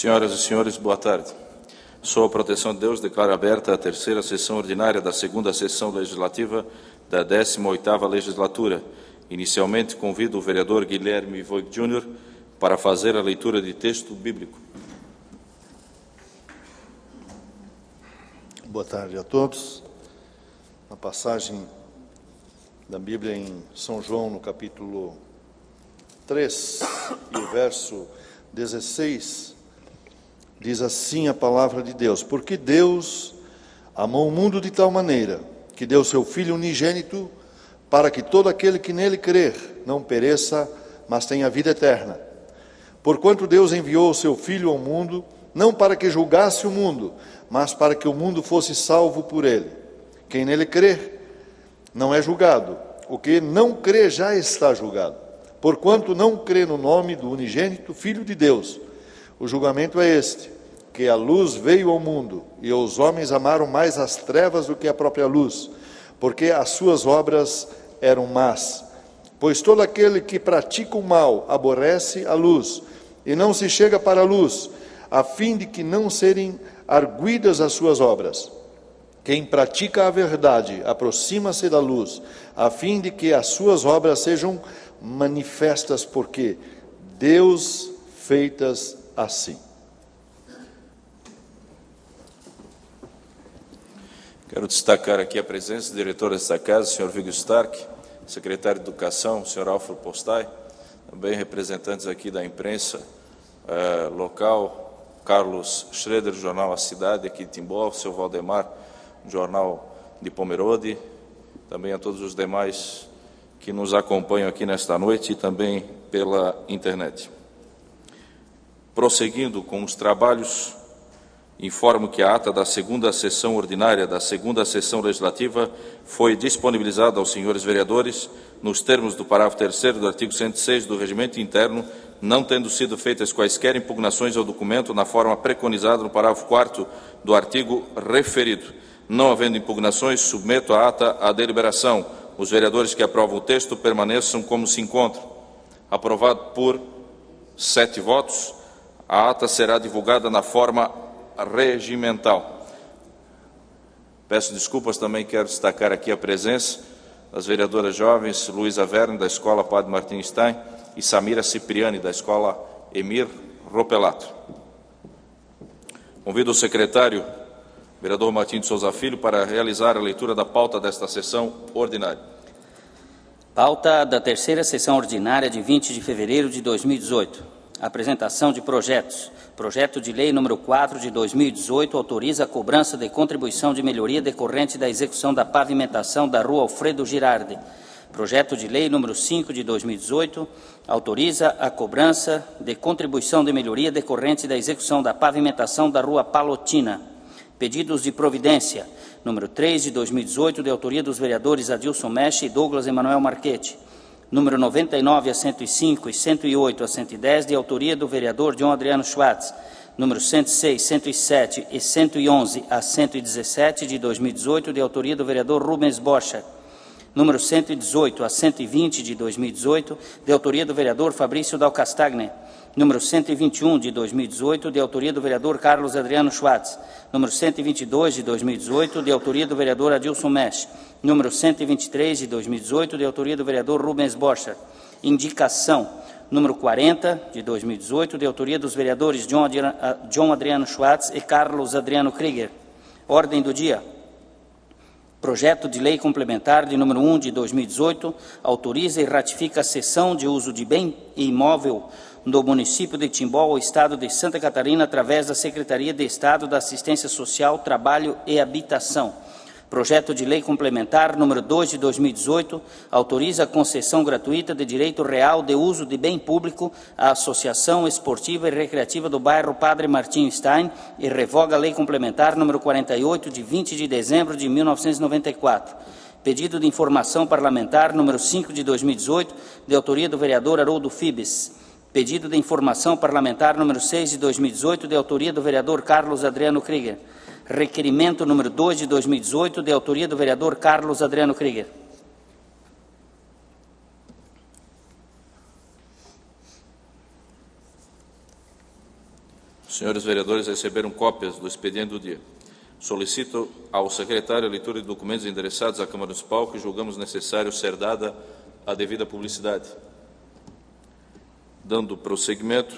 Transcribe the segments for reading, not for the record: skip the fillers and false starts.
Senhoras e senhores, boa tarde. Sob a proteção de Deus, declaro aberta a terceira sessão ordinária da segunda sessão legislativa da 18ª legislatura. Inicialmente, convido o vereador Guilherme Voigt Júnior para fazer a leitura de texto bíblico. Boa tarde a todos. A passagem da Bíblia em São João, no capítulo 3, e o verso 16, diz assim a palavra de Deus: porque Deus amou o mundo de tal maneira que deu seu Filho unigênito, para que todo aquele que nele crer não pereça, mas tenha vida eterna. Porquanto Deus enviou o seu Filho ao mundo, não para que julgasse o mundo, mas para que o mundo fosse salvo por ele. Quem nele crer não é julgado, o que não crê já está julgado, porquanto não crê no nome do unigênito Filho de Deus. O julgamento é este, que a luz veio ao mundo, e os homens amaram mais as trevas do que a própria luz, porque as suas obras eram más. Pois todo aquele que pratica o mal aborrece a luz, e não se chega para a luz, a fim de que não serem arguidas as suas obras. Quem pratica a verdade aproxima-se da luz, a fim de que as suas obras sejam manifestas, porque Deus feitas assim. Quero destacar aqui a presença do diretor desta casa, o senhor Viggo Stark, secretário de Educação, o senhor Alfred Postai, também representantes aqui da imprensa local, Carlos Schroeder, jornal A Cidade, aqui de Timbó, o seu Valdemar, jornal de Pomerode, também a todos os demais que nos acompanham aqui nesta noite e também pela internet. Prosseguindo com os trabalhos, informo que a ata da segunda sessão ordinária da segunda sessão legislativa foi disponibilizada aos senhores vereadores nos termos do parágrafo 3º do artigo 106 do Regimento Interno, não tendo sido feitas quaisquer impugnações ao documento na forma preconizada no parágrafo 4º do artigo referido. Não havendo impugnações, submeto a ata à deliberação. Os vereadores que aprovam o texto permaneçam como se encontram. Aprovado por 7 votos, a ata será divulgada na forma regimental. Peço desculpas, também quero destacar aqui a presença das vereadoras jovens Luísa Verne, da Escola Padre Martim Stein, e Samira Cipriani, da Escola Emir Ropelato. Convido o secretário, vereador Martim de Souza Filho, para realizar a leitura da pauta desta sessão ordinária. Pauta da terceira sessão ordinária de 20 de fevereiro de 2018. Apresentação de projetos. Projeto de lei número 4 de 2018 autoriza a cobrança de contribuição de melhoria decorrente da execução da pavimentação da rua Alfredo Girardi. Projeto de lei número 5 de 2018 autoriza a cobrança de contribuição de melhoria decorrente da execução da pavimentação da rua Palotina. Pedidos de providência. Número 3 de 2018, de autoria dos vereadores Adilson Meche e Douglas Emanuel Marchetti. Número 99 a 105 e 108 a 110, de autoria do vereador John Adriano Schwartz. Número 106, 107 e 111 a 117, de 2018, de autoria do vereador Rubens Bocha. Número 118 a 120, de 2018, de autoria do vereador Fabrício Dal Castagne. Número 121, de 2018, de autoria do vereador Carlos Adriano Schwartz. Número 122, de 2018, de autoria do vereador Adilson Meche. Número 123, de 2018, de autoria do vereador Rubens Bocha. Indicação. Número 40, de 2018, de autoria dos vereadores John Adriano Schwartz e Carlos Adriano Krieger. Ordem do dia. Projeto de lei complementar de número 1 de 2018 autoriza e ratifica a cessão de uso de bem imóvel do município de Timbó ao Estado de Santa Catarina através da Secretaria de Estado da Assistência Social, Trabalho e Habitação. Projeto de lei complementar número 2 de 2018 autoriza a concessão gratuita de direito real de uso de bem público à Associação Esportiva e Recreativa do bairro Padre Martim Stein e revoga a lei complementar número 48 de 20 de dezembro de 1994. Pedido de informação parlamentar número 5 de 2018, de autoria do vereador Haroldo Fibes. Pedido de informação parlamentar número 6 de 2018, de autoria do vereador Carlos Adriano Krieger. Requerimento número 2 de 2018, de autoria do vereador Carlos Adriano Krieger. Os senhores vereadores receberam cópias do expediente do dia. Solicito ao secretário a leitura de documentos endereçados à Câmara Municipal que julgamos necessário ser dada a devida publicidade. Dando prosseguimento,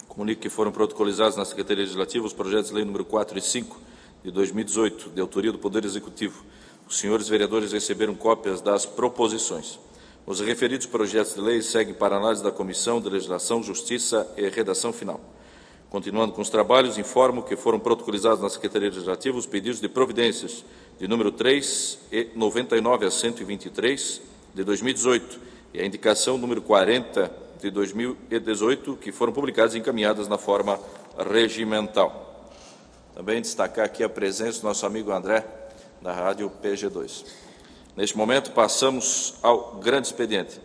comunico que foram protocolizados na Secretaria Legislativa os projetos de lei número 4 e 5 de 2018, de autoria do Poder Executivo. Os senhores vereadores receberam cópias das proposições. Os referidos projetos de lei seguem para análise da Comissão de Legislação, Justiça e Redação Final. Continuando com os trabalhos, informo que foram protocolizados na Secretaria Legislativa os pedidos de providências de número 3 e 99 a 123 de 2018 e a indicação número 40 de 2018, que foram publicadas e encaminhadas na forma regimental. Também destacar aqui a presença do nosso amigo André, da Rádio PG2. Neste momento, passamos ao grande expediente.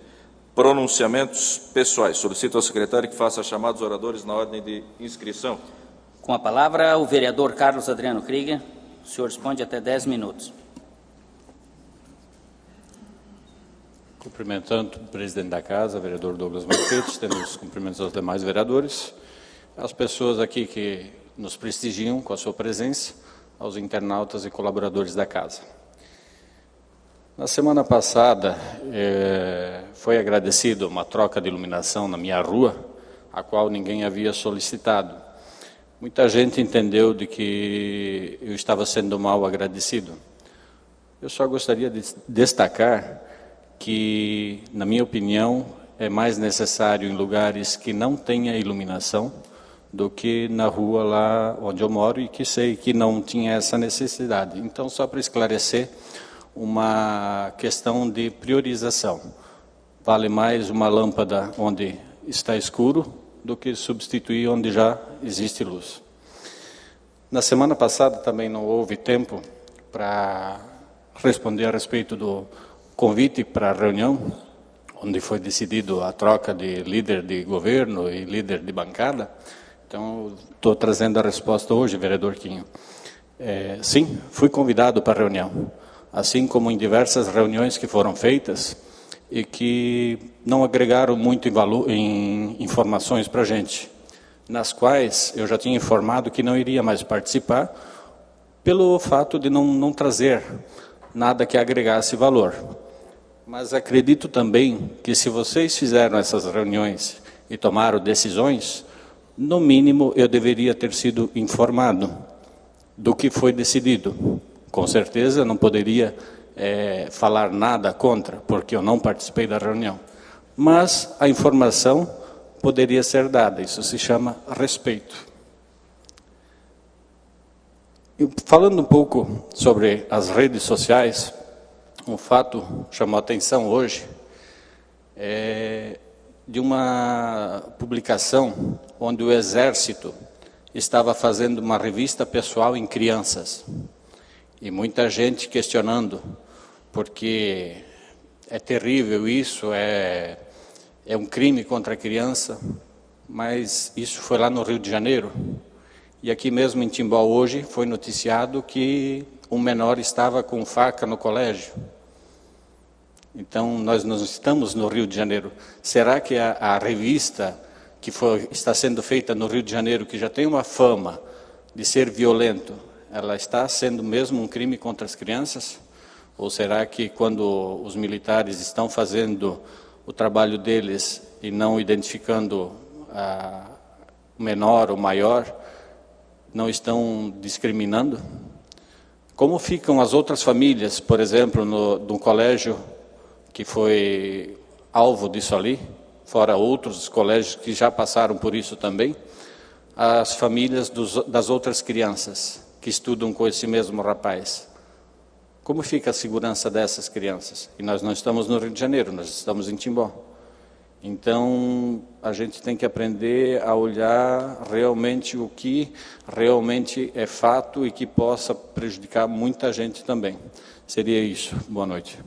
Pronunciamentos pessoais. Solicito ao secretário que faça a chamada dos oradores na ordem de inscrição. Com a palavra, o vereador Carlos Adriano Krieger. O senhor dispõe de até 10 minutos. Cumprimentando o presidente da Casa, vereador Douglas Marquete, tendo os cumprimentos aos demais vereadores, as pessoas aqui que nos prestigiam com a sua presença, aos internautas e colaboradores da Casa. Na semana passada, foi agradecido uma troca de iluminação na minha rua, a qual ninguém havia solicitado. Muita gente entendeu de que eu estava sendo mal agradecido. Eu só gostaria de destacar que, na minha opinião, é mais necessário em lugares que não tenha iluminação do que na rua lá onde eu moro e que sei que não tinha essa necessidade. Então, só para esclarecer, uma questão de priorização. Vale mais uma lâmpada onde está escuro do que substituir onde já existe luz. Na semana passada também não houve tempo para responder a respeito do convite para a reunião, onde foi decidido a troca de líder de governo e líder de bancada. Então, estou trazendo a resposta hoje, vereador Quinho. Sim, fui convidado para a reunião, assim como em diversas reuniões que foram feitas e que não agregaram muito em informações para a gente, nas quais eu já tinha informado que não iria mais participar pelo fato de não trazer nada que agregasse valor. Mas acredito também que se vocês fizeram essas reuniões e tomaram decisões, no mínimo eu deveria ter sido informado do que foi decidido. Com certeza não poderia falar nada contra, porque eu não participei da reunião. Mas a informação poderia ser dada, isso se chama respeito. E falando um pouco sobre as redes sociais, um fato chamou a atenção hoje, de uma publicação onde o Exército estava fazendo uma revista pessoal em crianças. E muita gente questionando, porque é terrível isso, é um crime contra a criança, mas isso foi lá no Rio de Janeiro. E aqui mesmo em Timbó hoje foi noticiado que um menor estava com faca no colégio. Então nós não estamos no Rio de Janeiro. Será que a revista que está sendo feita no Rio de Janeiro, que já tem uma fama de ser violento, ela está sendo mesmo um crime contra as crianças? Ou será que quando os militares estão fazendo o trabalho deles e não identificando o menor ou maior, não estão discriminando? Como ficam as outras famílias, por exemplo, no colégio que foi alvo disso ali, fora outros colégios que já passaram por isso também, as famílias das outras crianças que estudam com esse mesmo rapaz? Como fica a segurança dessas crianças? E nós não estamos no Rio de Janeiro, nós estamos em Timbó. Então, a gente tem que aprender a olhar realmente o que realmente é fato e que possa prejudicar muita gente também. Seria isso. Boa noite.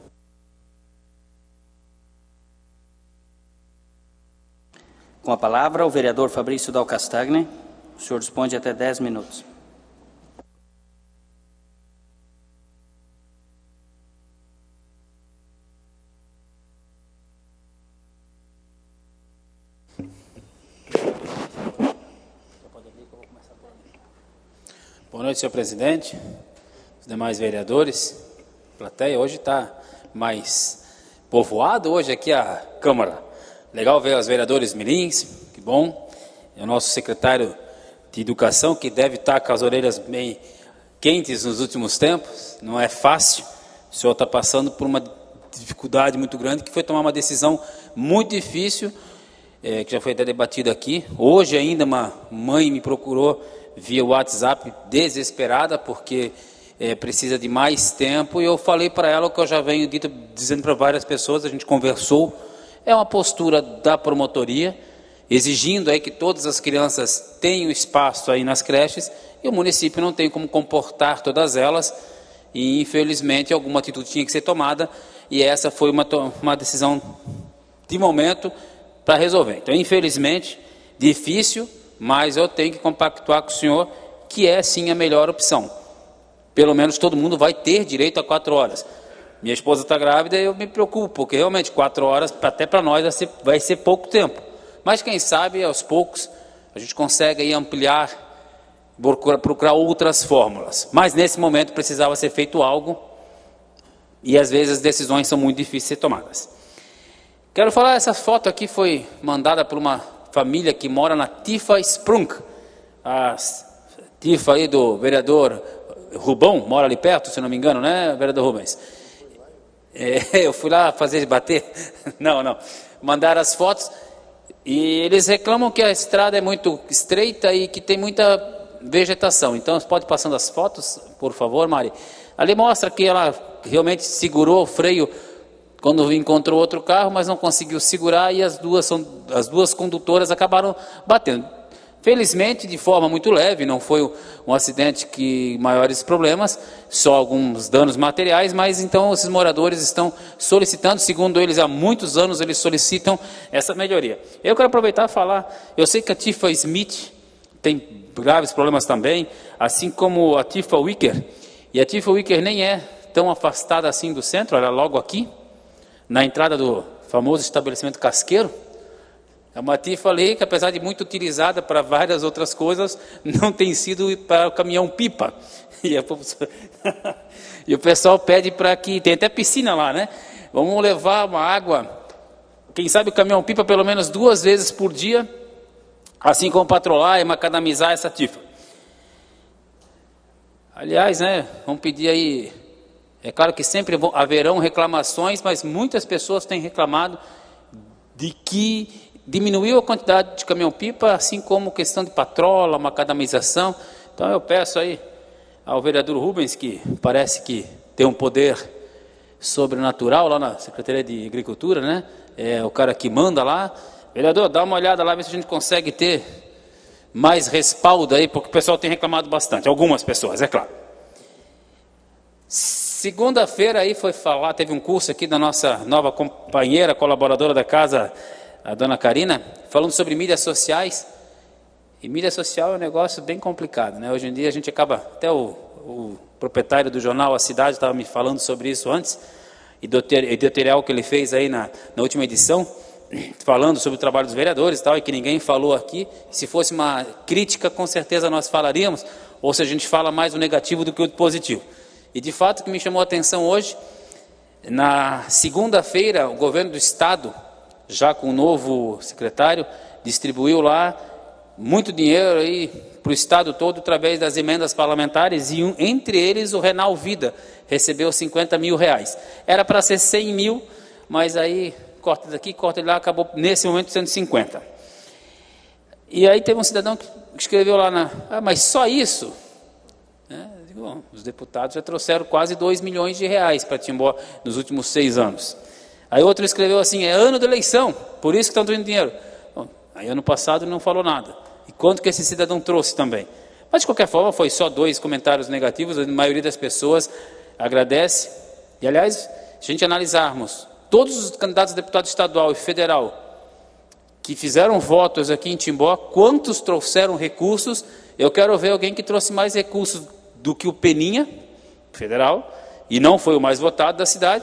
Com a palavra, o vereador Fabrício Dal Castagne. O senhor dispõe de até 10 minutos. Boa noite, senhor presidente, os demais vereadores. A plateia hoje está mais povoado, hoje aqui a Câmara. Legal ver os vereadores mirins, que bom. É o nosso secretário de Educação, que deve estar com as orelhas bem quentes nos últimos tempos. Não é fácil. O senhor está passando por uma dificuldade muito grande, que foi tomar uma decisão muito difícil, que já foi até debatida aqui. Hoje ainda uma mãe me procurou via WhatsApp desesperada, porque precisa de mais tempo, e eu falei para ela o que eu já venho dizendo para várias pessoas, a gente conversou. É uma postura da promotoria, exigindo aí que todas as crianças tenham espaço aí nas creches, e o município não tem como comportar todas elas, e infelizmente alguma atitude tinha que ser tomada, e essa foi uma decisão de momento para resolver. Então, infelizmente, difícil, mas eu tenho que compactuar com o senhor que é sim a melhor opção. Pelo menos todo mundo vai ter direito a 4 horas. Minha esposa está grávida e eu me preocupo, porque realmente 4 horas, até para nós, vai ser pouco tempo. Mas quem sabe, aos poucos, a gente consegue aí ampliar, procurar outras fórmulas. Mas nesse momento precisava ser feito algo, e às vezes as decisões são muito difíceis de ser tomadas. Quero falar, essa foto aqui foi mandada por uma família que mora na Tifa Sprung. A Tifa aí do vereador Rubão, mora ali perto, se não me engano, né, vereador Rubens? Eu fui lá bater. Não. Mandaram as fotos e eles reclamam que a estrada é muito estreita e que tem muita vegetação. Então, pode passando as fotos, por favor, Mari. Ali mostra que ela realmente segurou o freio quando encontrou outro carro, mas não conseguiu segurar, e as duas condutoras acabaram batendo. Felizmente, de forma muito leve, não foi um acidente que maiores problemas, só alguns danos materiais, mas então esses moradores estão solicitando, segundo eles, há muitos anos eles solicitam essa melhoria. Eu quero aproveitar e falar, eu sei que a Tifa Smith tem graves problemas também, assim como a Tifa Wicker, e a Tifa Wicker nem é tão afastada assim do centro, ela é logo aqui, na entrada do famoso estabelecimento casqueiro. É uma Tifa ali que, apesar de muito utilizada para várias outras coisas, não tem sido para o caminhão-pipa. E o pessoal pede para que... Tem até piscina lá, né? Vamos levar uma água, quem sabe o caminhão-pipa pelo menos 2 vezes por dia, assim como patrulhar e macadamizar essa Tifa. Aliás, né, vamos pedir aí... É claro que sempre haverão reclamações, mas muitas pessoas têm reclamado de que diminuiu a quantidade de caminhão-pipa, assim como questão de patrola, macadamização. Então eu peço aí ao vereador Rubens, que parece que tem um poder sobrenatural lá na Secretaria de Agricultura, né? É o cara que manda lá. Vereador, dá uma olhada lá, ver se a gente consegue ter mais respaldo aí, porque o pessoal tem reclamado bastante, algumas pessoas, é claro. Segunda-feira aí teve um curso aqui da nossa nova companheira, colaboradora da casa, a dona Karina, falando sobre mídias sociais. E mídia social é um negócio bem complicado, né? Hoje em dia a gente acaba, até o proprietário do jornal A Cidade estava me falando sobre isso antes, e do editorial que ele fez aí na última edição, falando sobre o trabalho dos vereadores e tal, e que ninguém falou aqui. Se fosse uma crítica, com certeza nós falaríamos, ou se a gente fala mais o negativo do que o positivo. E de fato o que me chamou a atenção hoje, na segunda-feira, o governo do estado, já com o novo secretário, distribuiu lá muito dinheiro aí para o estado todo através das emendas parlamentares, e entre eles o Renal Vida recebeu 50 mil reais. Era para ser 100 mil, mas aí corta daqui, corta de lá, acabou nesse momento sendo 50. E aí teve um cidadão que escreveu lá mas só isso? Bom, os deputados já trouxeram quase 2 milhões de reais para Timbó nos últimos 6 anos. Aí outro escreveu assim, é ano de eleição, por isso que estão dando dinheiro. Bom, aí ano passado não falou nada. E quanto que esse cidadão trouxe também? Mas de qualquer forma foi só 2 comentários negativos, a maioria das pessoas agradece. E aliás, se a gente analisarmos, todos os candidatos a deputado estadual e federal que fizeram votos aqui em Timbó, quantos trouxeram recursos? Eu quero ver alguém que trouxe mais recursos do que o Peninha, federal, e não foi o mais votado da cidade,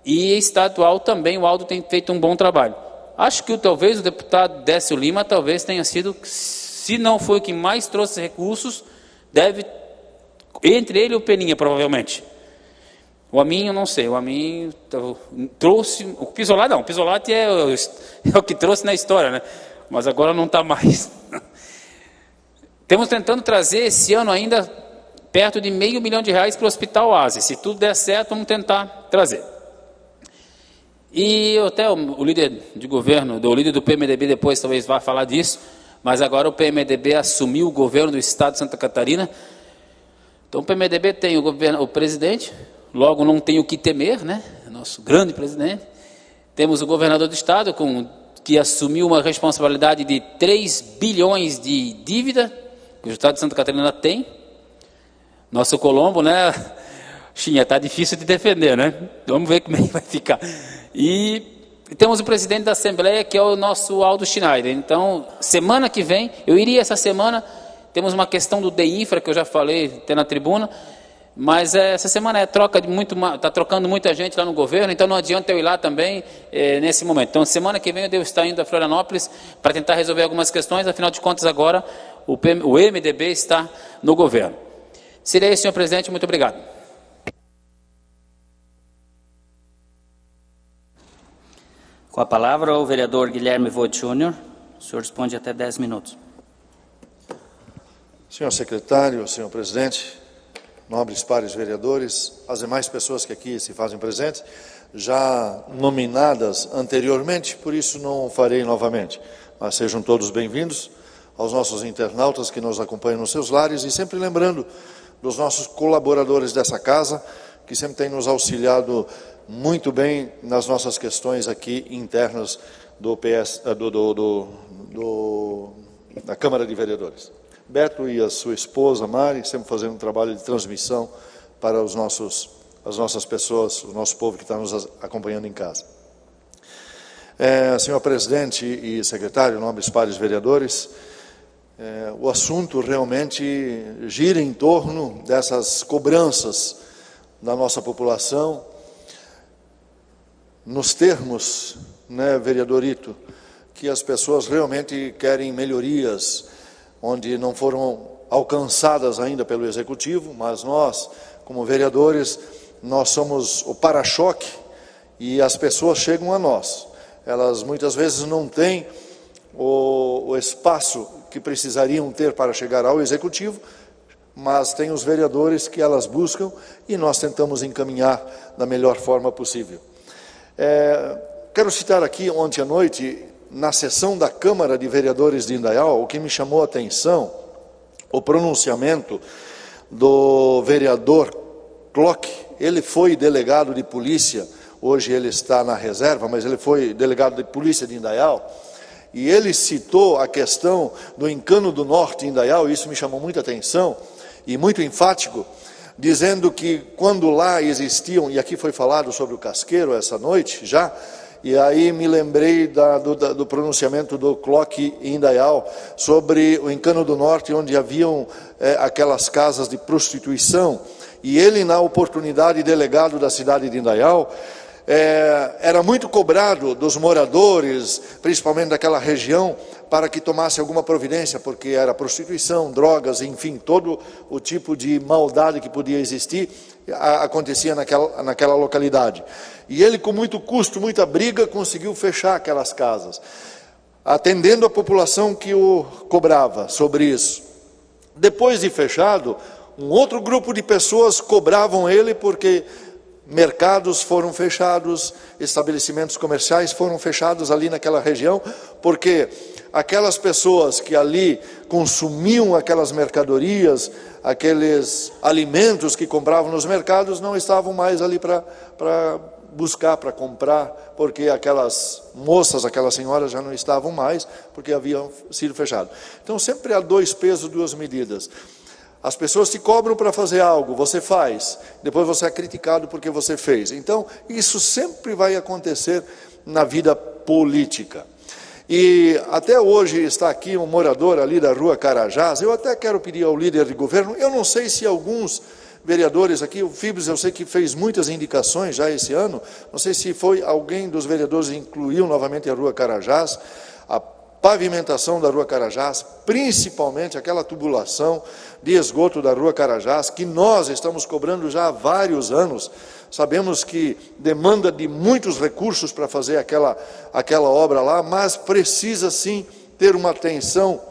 e estadual também, o Aldo tem feito um bom trabalho. Acho que talvez o deputado Décio Lima talvez tenha sido, se não foi o que mais trouxe recursos, deve Entre ele e o Peninha, provavelmente. O Aminho, não sei. O Aminho trouxe... O Pisolati não. O Pisolati é o que trouxe na história, né? Mas agora não está mais. Estamos tentando trazer esse ano ainda perto de R$500 mil para o Hospital Oásis. Se tudo der certo, vamos tentar trazer. E até o líder de governo, o líder do PMDB depois talvez vá falar disso, mas agora o PMDB assumiu o governo do estado de Santa Catarina. Então o PMDB tem o presidente, logo não tem o que temer, né? Nosso grande presidente. Temos o governador do estado, que assumiu uma responsabilidade de 3 bilhões de dívida, que o estado de Santa Catarina tem. Nosso Colombo, né? Xinha, está difícil de defender, né? Vamos ver como é que vai ficar. E temos o presidente da Assembleia, que é o nosso Aldo Schneider. Então, semana que vem, eu iria essa semana, temos uma questão do DEINFRA, que eu já falei até na tribuna, mas essa semana está trocando muita gente lá no governo, então não adianta eu ir lá também nesse momento. Então, semana que vem eu devo estar indo a Florianópolis para tentar resolver algumas questões, afinal de contas agora o MDB está no governo. Seria isso, senhor presidente, muito obrigado. Com a palavra o vereador Guilherme Voit Júnior. O senhor responde até 10 minutos. Senhor secretário, senhor presidente, nobres pares vereadores, as demais pessoas que aqui se fazem presentes, já nominadas anteriormente, por isso não farei novamente, mas sejam todos bem-vindos aos nossos internautas que nos acompanham nos seus lares e sempre lembrando dos nossos colaboradores dessa casa, que sempre têm nos auxiliado muito bem nas nossas questões aqui internas da Câmara de Vereadores. Beto e a sua esposa, Mari, sempre fazendo um trabalho de transmissão para as nossas pessoas, o nosso povo que está nos acompanhando em casa. Senhor presidente e secretário, nobres pares vereadores, o assunto realmente gira em torno dessas cobranças da nossa população, nos termos, né, vereadorito, que as pessoas realmente querem melhorias, onde não foram alcançadas ainda pelo Executivo, mas nós, como vereadores, nós somos o para-choque e as pessoas chegam a nós. Elas muitas vezes não têm o espaço que precisariam ter para chegar ao Executivo, mas tem os vereadores que elas buscam e nós tentamos encaminhar da melhor forma possível. Quero citar aqui, ontem à noite, na sessão da Câmara de Vereadores de Indaial, o que me chamou a atenção, o pronunciamento do vereador Clock. Ele foi delegado de polícia, hoje ele está na reserva, mas ele foi delegado de polícia de Indaial, e ele citou a questão do Encano do Norte em Indaial, e isso me chamou muita atenção, e muito enfático, dizendo que quando lá existiam, e aqui foi falado sobre o Casqueiro essa noite já, e aí me lembrei do pronunciamento do Clock em Indaial sobre o Encano do Norte, onde haviam aquelas casas de prostituição, e ele, na oportunidade, delegado da cidade de Indaial, era muito cobrado dos moradores, principalmente daquela região, para que tomasse alguma providência, porque era prostituição, drogas, enfim, todo o tipo de maldade que podia existir, acontecia naquela localidade. E ele, com muito custo, muita briga, conseguiu fechar aquelas casas, atendendo a população que o cobrava sobre isso. Depois de fechado, um outro grupo de pessoas cobravam ele porque mercados foram fechados, estabelecimentos comerciais foram fechados ali naquela região, porque aquelas pessoas que ali consumiam aquelas mercadorias, aqueles alimentos que compravam nos mercados, não estavam mais ali para buscar, para comprar, porque aquelas moças, aquelas senhoras já não estavam mais, porque haviam sido fechados. Então sempre há 2 pesos, 2 medidas. As pessoas te cobram para fazer algo, você faz, depois você é criticado porque você fez. Então, isso sempre vai acontecer na vida política. E até hoje está aqui um morador ali da rua Carajás, eu até quero pedir ao líder de governo, eu não sei se alguns vereadores aqui, o Fibres eu sei que fez muitas indicações já esse ano, não sei se foi alguém dos vereadores que incluiu novamente a rua Carajás, pavimentação da Rua Carajás, principalmente aquela tubulação de esgoto da Rua Carajás, que nós estamos cobrando já há vários anos. Sabemos que demanda de muitos recursos para fazer aquela obra lá, mas precisa sim ter uma atenção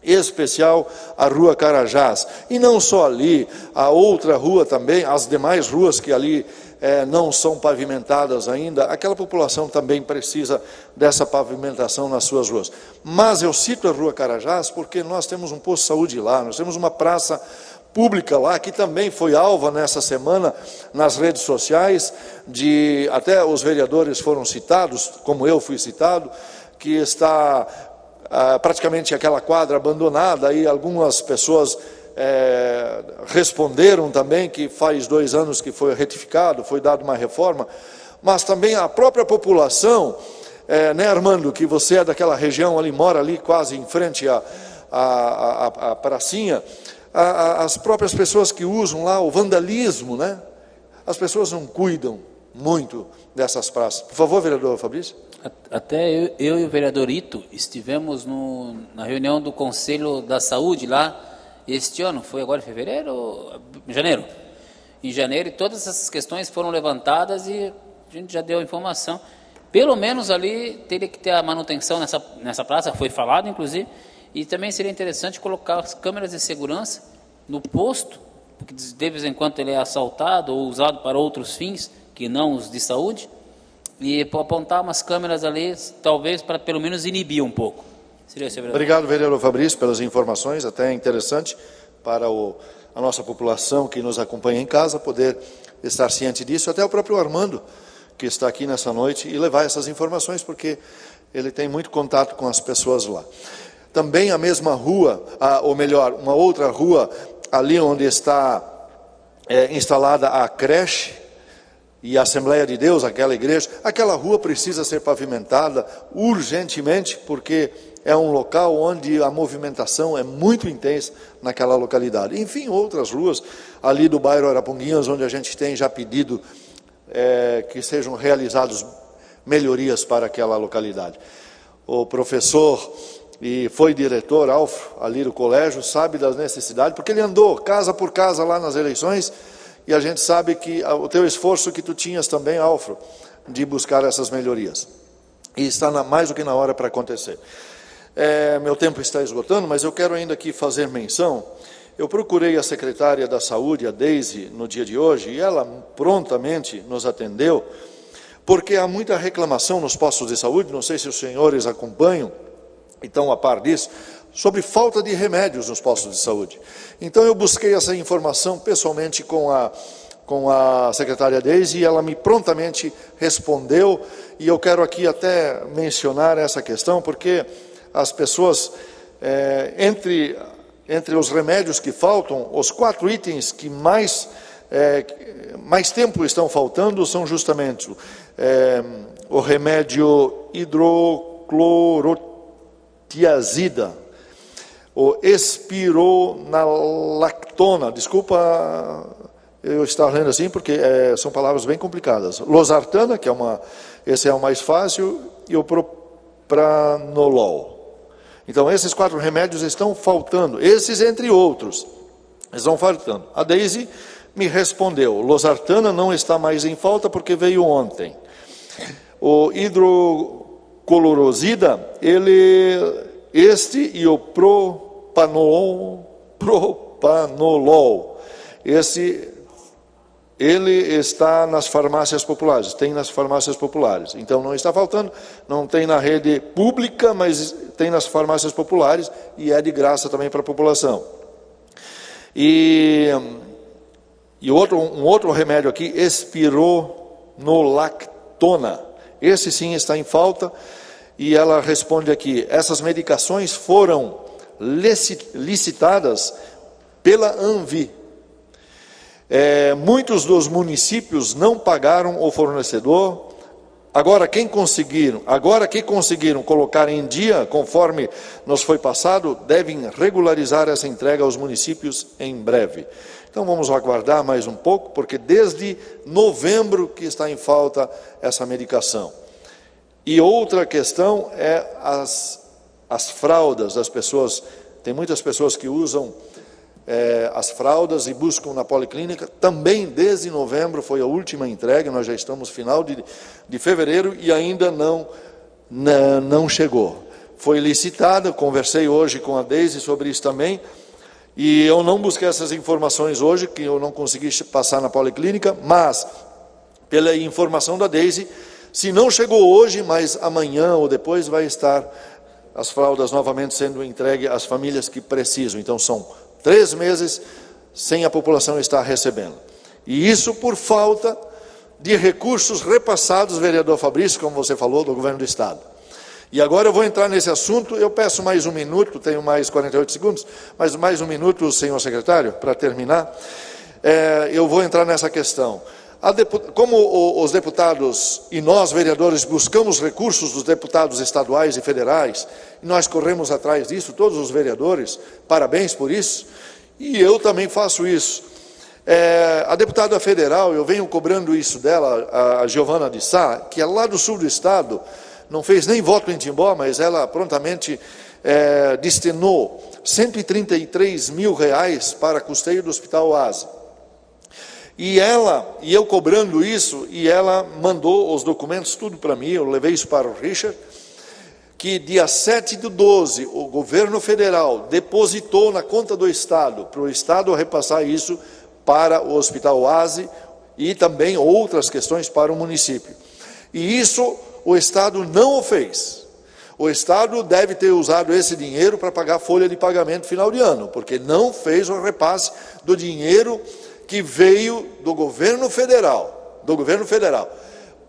especial à Rua Carajás. E não só ali, a outra rua também, as demais ruas que ali não são pavimentadas ainda, aquela população também precisa dessa pavimentação nas suas ruas. Mas eu cito a Rua Carajás porque nós temos um posto de saúde lá, nós temos uma praça pública lá, que também foi alva nessa semana nas redes sociais, até os vereadores foram citados, como eu fui citado, que está praticamente aquela quadra abandonada, e algumas pessoas responderam também que faz 2 anos que foi retificado, foi dada uma reforma, mas também a própria população, né, Armando, que você é daquela região ali, mora ali quase em frente à pracinha, as próprias pessoas que usam lá o vandalismo, né? As pessoas não cuidam muito dessas praças. Por favor, vereador Fabrício. Até eu e o vereador Ito estivemos na reunião do Conselho da Saúde lá este ano, foi agora em fevereiro ou janeiro? Em janeiro, e todas essas questões foram levantadas e a gente já deu a informação. Pelo menos ali teria que ter a manutenção nessa praça, foi falado inclusive, e também seria interessante colocar as câmeras de segurança no posto, porque de vez em quando ele é assaltado ou usado para outros fins, que não os de saúde, e apontar umas câmeras ali, talvez para pelo menos inibir um pouco. Seria esse, vereador. Obrigado, vereador Fabrício, pelas informações, até interessante para a nossa população que nos acompanha em casa, poder estar ciente disso, até o próprio Armando, que está aqui nessa noite, e levar essas informações, porque ele tem muito contato com as pessoas lá. Também a mesma rua, ou melhor, uma outra rua, ali onde está instalada a creche e a Assembleia de Deus, aquela igreja, aquela rua precisa ser pavimentada urgentemente, porque é um local onde a movimentação é muito intensa naquela localidade. Enfim, outras ruas ali do bairro Araponguinhas, onde a gente tem já pedido que sejam realizadas melhorias para aquela localidade. O professor e foi diretor, Alfro, ali do colégio, sabe das necessidades, porque ele andou casa por casa lá nas eleições, e a gente sabe que o teu esforço que tu tinhas também, Alfro, de buscar essas melhorias. E está mais do que na hora para acontecer. Meu tempo está esgotando, mas eu quero ainda aqui fazer menção. Eu procurei a secretária da Saúde, a Deise, no dia de hoje, e ela prontamente nos atendeu, porque há muita reclamação nos postos de saúde, não sei se os senhores acompanham, então a par disso, sobre falta de remédios nos postos de saúde. Então eu busquei essa informação pessoalmente com a secretária Deise, e ela me prontamente respondeu, e eu quero aqui até mencionar essa questão, porque as pessoas, entre os remédios que faltam, os 4 itens que mais tempo estão faltando são justamente o remédio hidroclorotiazida, o espironolactona, desculpa eu estar lendo assim, porque são palavras bem complicadas, losartana, que esse é o mais fácil, e o propranolol. Então, esses 4 remédios estão faltando, esses entre outros, estão faltando. A Deise me respondeu, losartana não está mais em falta porque veio ontem. O hidroclorosida, este e o propranolol, ele está nas farmácias populares, tem nas farmácias populares. Então, não está faltando, não tem na rede pública, mas tem nas farmácias populares e é de graça também para a população. E um outro remédio aqui, espironolactona. Esse sim está em falta, e ela responde aqui, essas medicações foram licitadas pela Anvi. Muitos dos municípios não pagaram o fornecedor. Agora que conseguiram colocar em dia, conforme nos foi passado, devem regularizar essa entrega aos municípios em breve. Então vamos aguardar mais um pouco, porque desde novembro que está em falta essa medicação. E outra questão é as fraldas das pessoas. Tem muitas pessoas que usam as fraldas e buscam na policlínica. Também desde novembro foi a última entrega, nós já estamos final de fevereiro e ainda não chegou. Foi licitada, conversei hoje com a Deise sobre isso também, e eu não busquei essas informações hoje, que eu não consegui passar na policlínica, mas, pela informação da Deise, se não chegou hoje, mas amanhã ou depois vai estar as fraldas novamente sendo entregues às famílias que precisam. Então, são 3 meses sem a população estar recebendo. E isso por falta de recursos repassados, vereador Fabrício, como você falou, do governo do Estado. E agora eu vou entrar nesse assunto, eu peço mais 1 minuto, tenho mais 48 segundos, mas mais 1 minuto, senhor secretário, para terminar. Eu vou entrar nessa questão. Como os deputados e nós, vereadores, buscamos recursos dos deputados estaduais e federais, e nós corremos atrás disso, todos os vereadores, parabéns por isso, e eu também faço isso. A deputada federal, eu venho cobrando isso dela, a Giovana de Sá, que é lá do sul do estado, não fez nem voto em Timbó, mas ela prontamente destinou R$133 mil para custeio do Hospital Oase. E eu cobrando isso, e ela mandou os documentos tudo para mim, eu levei isso para o Richard, que dia 7/12 o governo federal depositou na conta do Estado, para o Estado repassar isso para o Hospital Oase e também outras questões para o município. E isso o Estado não o fez. O Estado deve ter usado esse dinheiro para pagar a folha de pagamento final de ano, porque não fez o repasse do dinheiro que veio do governo federal,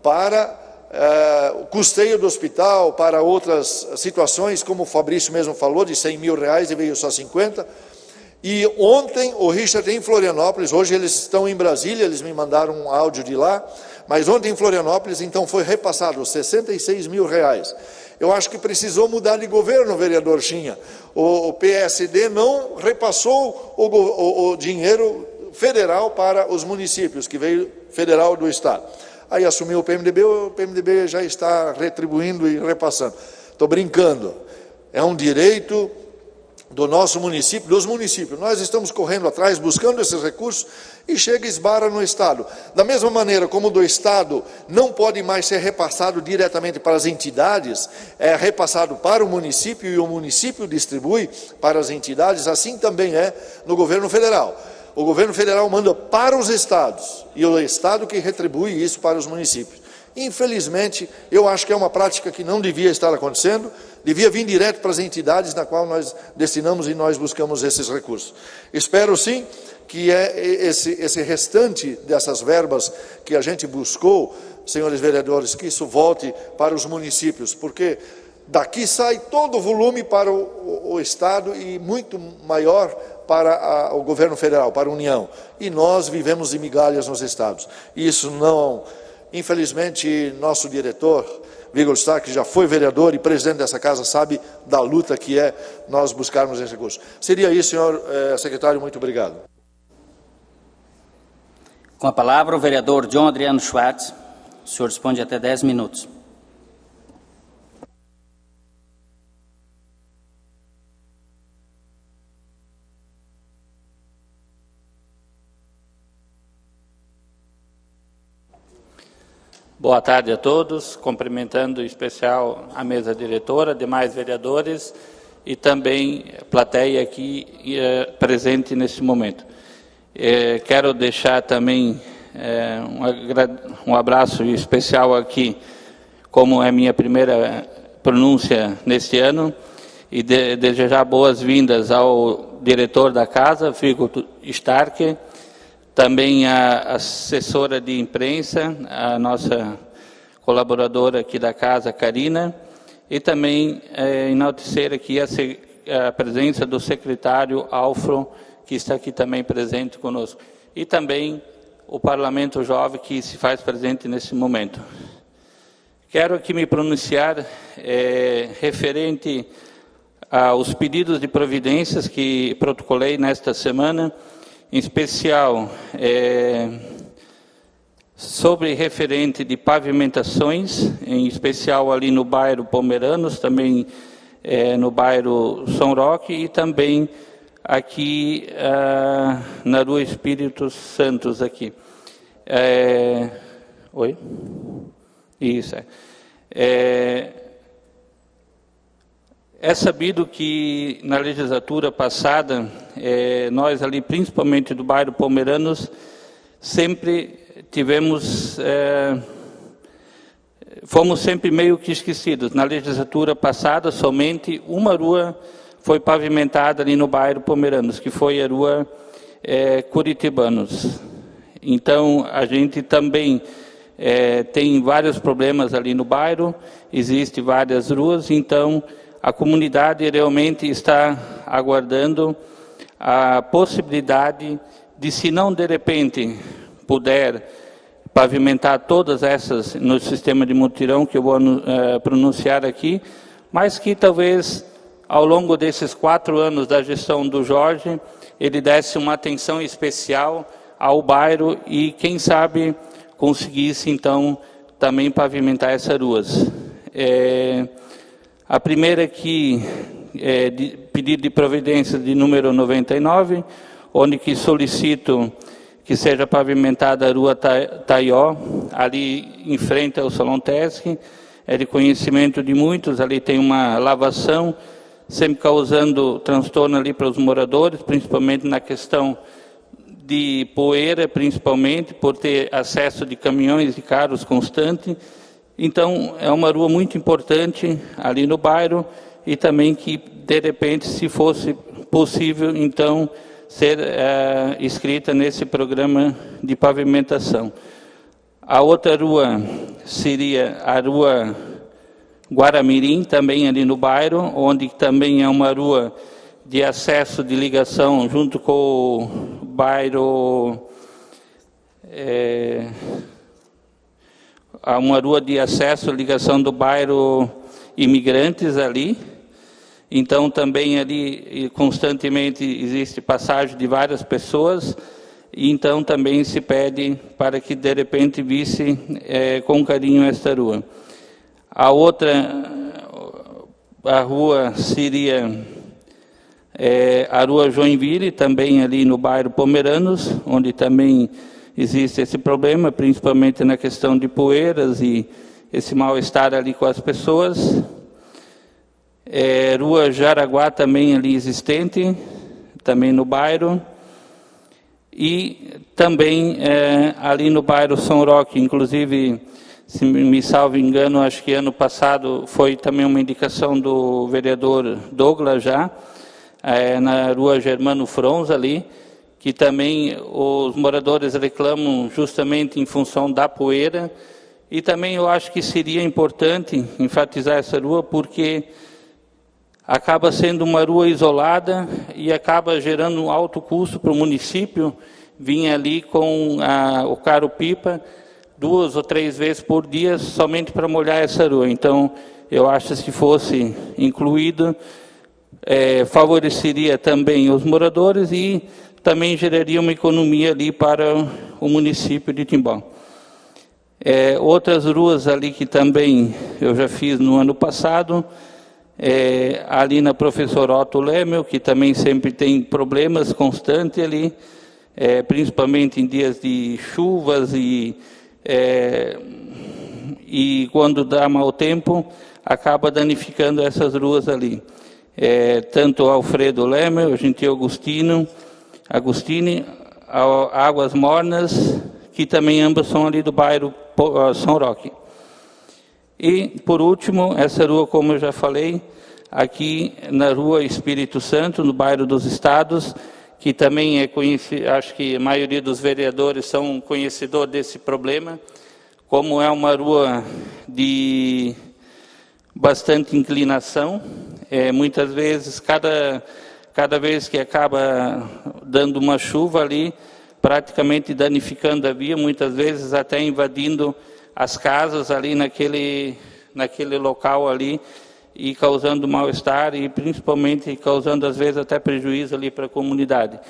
para o custeio do hospital, para outras situações, como o Fabrício mesmo falou, de R$100 mil e veio só 50. E ontem o Richard em Florianópolis, hoje eles estão em Brasília, eles me mandaram um áudio de lá, mas ontem em Florianópolis, então, foi repassado R$66 mil. Eu acho que precisou mudar de governo, vereador Chinha. O PSD não repassou o dinheiro federal para os municípios, que veio federal do Estado. Aí assumiu o PMDB já está retribuindo e repassando. Estou brincando. É um direito do nosso município, dos municípios. Nós estamos correndo atrás, buscando esses recursos, e chega e esbarra no Estado. Da mesma maneira como do Estado não pode mais ser repassado diretamente para as entidades, é repassado para o município e o município distribui para as entidades, assim também é no governo federal. O governo federal manda para os estados, e o Estado que retribui isso para os municípios. Infelizmente, eu acho que é uma prática que não devia estar acontecendo, devia vir direto para as entidades na qual nós destinamos e nós buscamos esses recursos. Espero sim que esse restante dessas verbas que a gente buscou, senhores vereadores, que isso volte para os municípios, porque daqui sai todo o volume para o Estado e muito maior para o governo federal, para a União. E nós vivemos de migalhas nos estados. Isso não... Infelizmente, nosso diretor, Vigor Stark, que já foi vereador e presidente dessa casa, sabe da luta que é nós buscarmos esse recurso. Seria isso, senhor secretário, muito obrigado. Com a palavra, o vereador John Adriano Schwartz. O senhor dispõe de até 10 minutos. Boa tarde a todos, cumprimentando em especial a mesa diretora, demais vereadores e também a plateia aqui presente nesse momento. Quero deixar também um abraço especial aqui, como é minha primeira pronúncia neste ano, e desejar boas-vindas ao diretor da casa, Vigor Stark, também a assessora de imprensa, a nossa colaboradora aqui da casa, Karina, e também enaltecer aqui a presença do secretário Alfro, que está aqui também presente conosco, e também o Parlamento Jovem, que se faz presente nesse momento. Quero aqui me pronunciar referente aos pedidos de providências que protocolei nesta semana, em especial sobre referente de pavimentações, em especial ali no bairro Pomeranos, também no bairro São Roque e também aqui na Rua Espírito Santos aqui. Oi? Isso. É sabido que na legislatura passada, nós ali, principalmente do bairro Pomeranos, sempre tivemos, fomos sempre meio que esquecidos. Na legislatura passada, somente uma rua foi pavimentada ali no bairro Pomeranos, que foi a Rua Curitibanos. Então, a gente também tem vários problemas ali no bairro, existem várias ruas, então a comunidade realmente está aguardando a possibilidade de, se não de repente puder pavimentar todas essas no sistema de mutirão, que eu vou pronunciar aqui, mas que talvez ao longo desses 4 anos da gestão do Jorge, ele desse uma atenção especial ao bairro e, quem sabe, conseguisse então também pavimentar essas ruas. A primeira aqui é de pedido de providência de número 99, onde que solicito que seja pavimentada a Rua Taió, ali em frente ao Salão Tesc. É de conhecimento de muitos, ali tem uma lavação, sempre causando transtorno ali para os moradores, principalmente na questão de poeira, principalmente, por ter acesso de caminhões e carros constante. Então, é uma rua muito importante ali no bairro e também que, de repente, se fosse possível, então, ser inscrita nesse programa de pavimentação. A outra rua seria a Rua Guaramirim, também ali no bairro, onde também é uma rua de acesso, de ligação, junto com o bairro... Há uma rua de acesso, ligação do bairro Imigrantes ali. Então, também ali, constantemente, existe passagem de várias pessoas. E, então, também se pede para que, de repente, visse com carinho esta rua. A outra, a rua seria a Rua Joinville, também ali no bairro Pomeranos, onde também existe esse problema, principalmente na questão de poeiras e esse mal-estar ali com as pessoas. Rua Jaraguá também ali existente, também no bairro. E também ali no bairro São Roque, inclusive, se me salvo engano, acho que ano passado foi também uma indicação do vereador Douglas já, na Rua Germano Fronza ali, que também os moradores reclamam justamente em função da poeira. E também eu acho que seria importante enfatizar essa rua, porque acaba sendo uma rua isolada e acaba gerando um alto custo para o município vir ali com o carro-pipa 2 ou 3 vezes por dia somente para molhar essa rua. Então, eu acho que se fosse incluído, favoreceria também os moradores e também geraria uma economia ali para o município de Timbó. Outras ruas ali que também eu já fiz no ano passado, ali na Professor Otto Lemel, que também sempre tem problemas constantes ali, principalmente em dias de chuvas e quando dá mau tempo, acaba danificando essas ruas ali. Tanto Alfredo Lemel, Gentil Agostini, Águas Mornas, que também ambas são ali do bairro São Roque. E, por último, essa rua, como eu já falei, aqui na Rua Espírito Santo, no bairro dos Estados, que também é conhecido, acho que a maioria dos vereadores são conhecedores desse problema, como é uma rua de bastante inclinação, muitas vezes, cada vez que acaba dando uma chuva ali, praticamente danificando a via, muitas vezes até invadindo as casas ali naquele local ali e causando mal-estar e principalmente causando às vezes até prejuízo ali para a comunidade.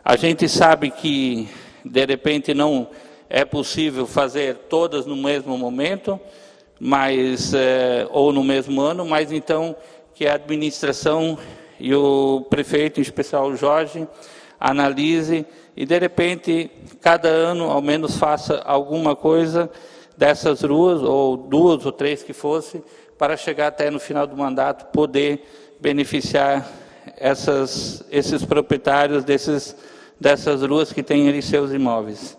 A gente sabe que de repente não é possível fazer todas no mesmo momento, mas ou no mesmo ano, mas então que a administração e o prefeito, em especial o Jorge, analise e, de repente, cada ano, ao menos, faça alguma coisa dessas ruas, ou 2 ou 3 que fosse, para chegar até no final do mandato, poder beneficiar esses proprietários dessas ruas que têm ali seus imóveis.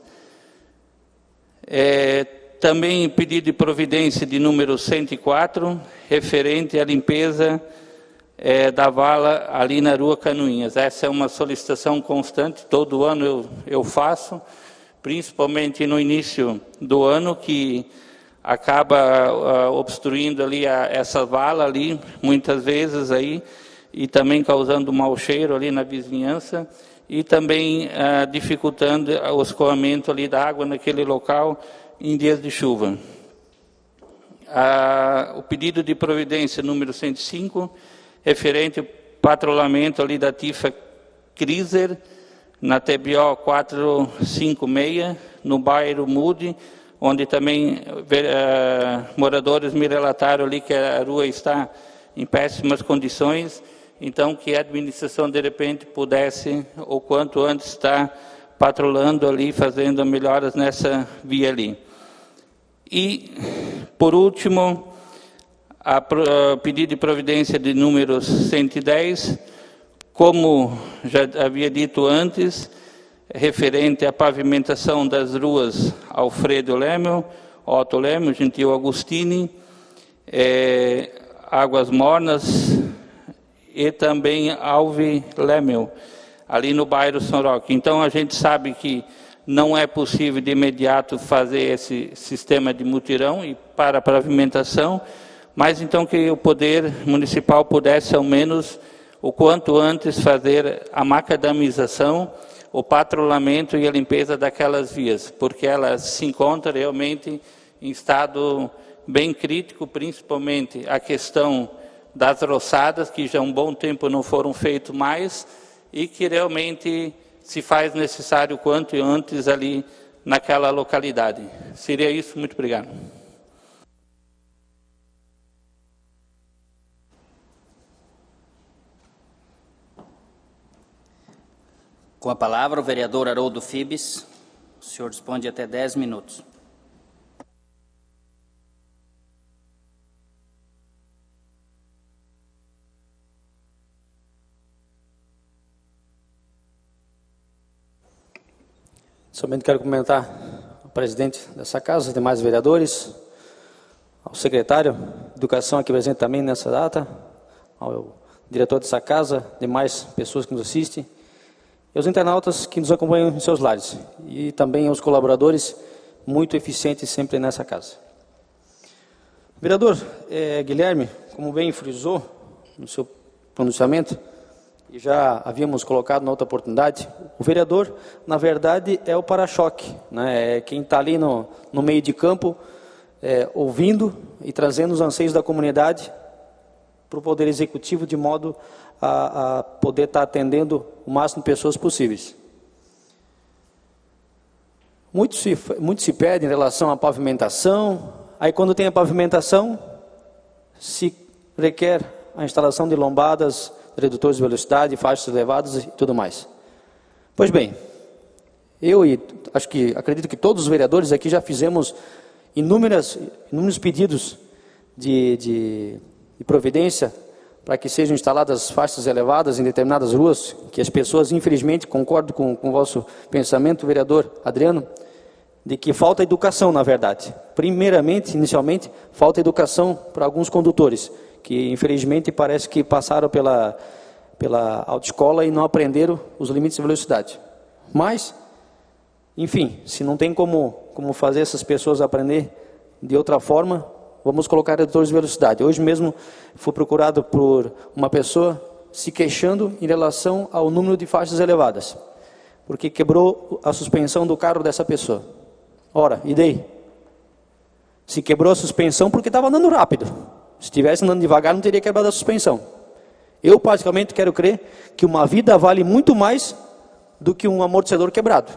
Também pedido de providência de número 104, referente à limpeza da vala ali na Rua Canoinhas. Essa é uma solicitação constante, todo ano eu faço, principalmente no início do ano, que acaba obstruindo ali essa vala ali, muitas vezes aí, e também causando mau cheiro ali na vizinhança, e também dificultando o escoamento ali da água naquele local em dias de chuva. O pedido de providência número 105, referente ao patrulhamento ali da Tifa Kriser, na TBO 456, no bairro Mude, onde também moradores me relataram ali que a rua está em péssimas condições, então que a administração de repente pudesse, o quanto antes, estar patrulhando ali, fazendo melhoras nessa via ali. E, por último, pedido de providência de número 110, como já havia dito antes, referente à pavimentação das ruas Alfredo Lemel, Otto Lemel, Gentil Agostini, Águas Mornas e também Alve Lemel, ali no bairro São Roque. Então, a gente sabe que não é possível de imediato fazer esse sistema de mutirão e para a pavimentação, mas então que o poder municipal pudesse, ao menos, o quanto antes, fazer a macadamização, o patrulhamento e a limpeza daquelas vias, porque elas se encontram realmente em estado bem crítico, principalmente a questão das roçadas, que já há um bom tempo não foram feitas mais, e que realmente se faz necessário o quanto antes ali naquela localidade. Seria isso, muito obrigado. Com a palavra, o vereador Haroldo Fibes. O senhor dispõe de até 10 minutos. Somente quero cumprimentar o presidente dessa casa, os demais vereadores, ao secretário de Educação aqui presente também nessa data, ao diretor dessa casa, demais pessoas que nos assistem, e aos internautas que nos acompanham em seus lares, e também aos colaboradores muito eficientes sempre nessa casa. Vereador Guilherme, como bem frisou no seu pronunciamento, e já havíamos colocado na outra oportunidade, o vereador, na verdade, é o para-choque, né? É quem está ali no meio de campo, ouvindo e trazendo os anseios da comunidade para o Poder Executivo, de modo a poder estar atendendo o máximo de pessoas possíveis. Muito se pede em relação à pavimentação, aí quando tem a pavimentação, se requer a instalação de lombadas, redutores de velocidade, faixas elevadas e tudo mais. Pois bem, acredito que todos os vereadores aqui já fizemos inúmeros pedidos de providência para que sejam instaladas faixas elevadas em determinadas ruas, que as pessoas, infelizmente, concordo com o vosso pensamento, vereador Adriano, de que falta educação, na verdade. Primeiramente, inicialmente, falta educação para alguns condutores, que infelizmente parece que passaram pela autoescola e não aprenderam os limites de velocidade. Mas, enfim, se não tem como fazer essas pessoas aprender de outra forma, vamos colocar redutores de velocidade. Hoje mesmo fui procurado por uma pessoa se queixando em relação ao número de faixas elevadas, porque quebrou a suspensão do carro dessa pessoa. Ora, e daí? Se quebrou a suspensão porque estava andando rápido. Se estivesse andando devagar, não teria quebrado a suspensão. Eu, praticamente, quero crer que uma vida vale muito mais do que um amortecedor quebrado.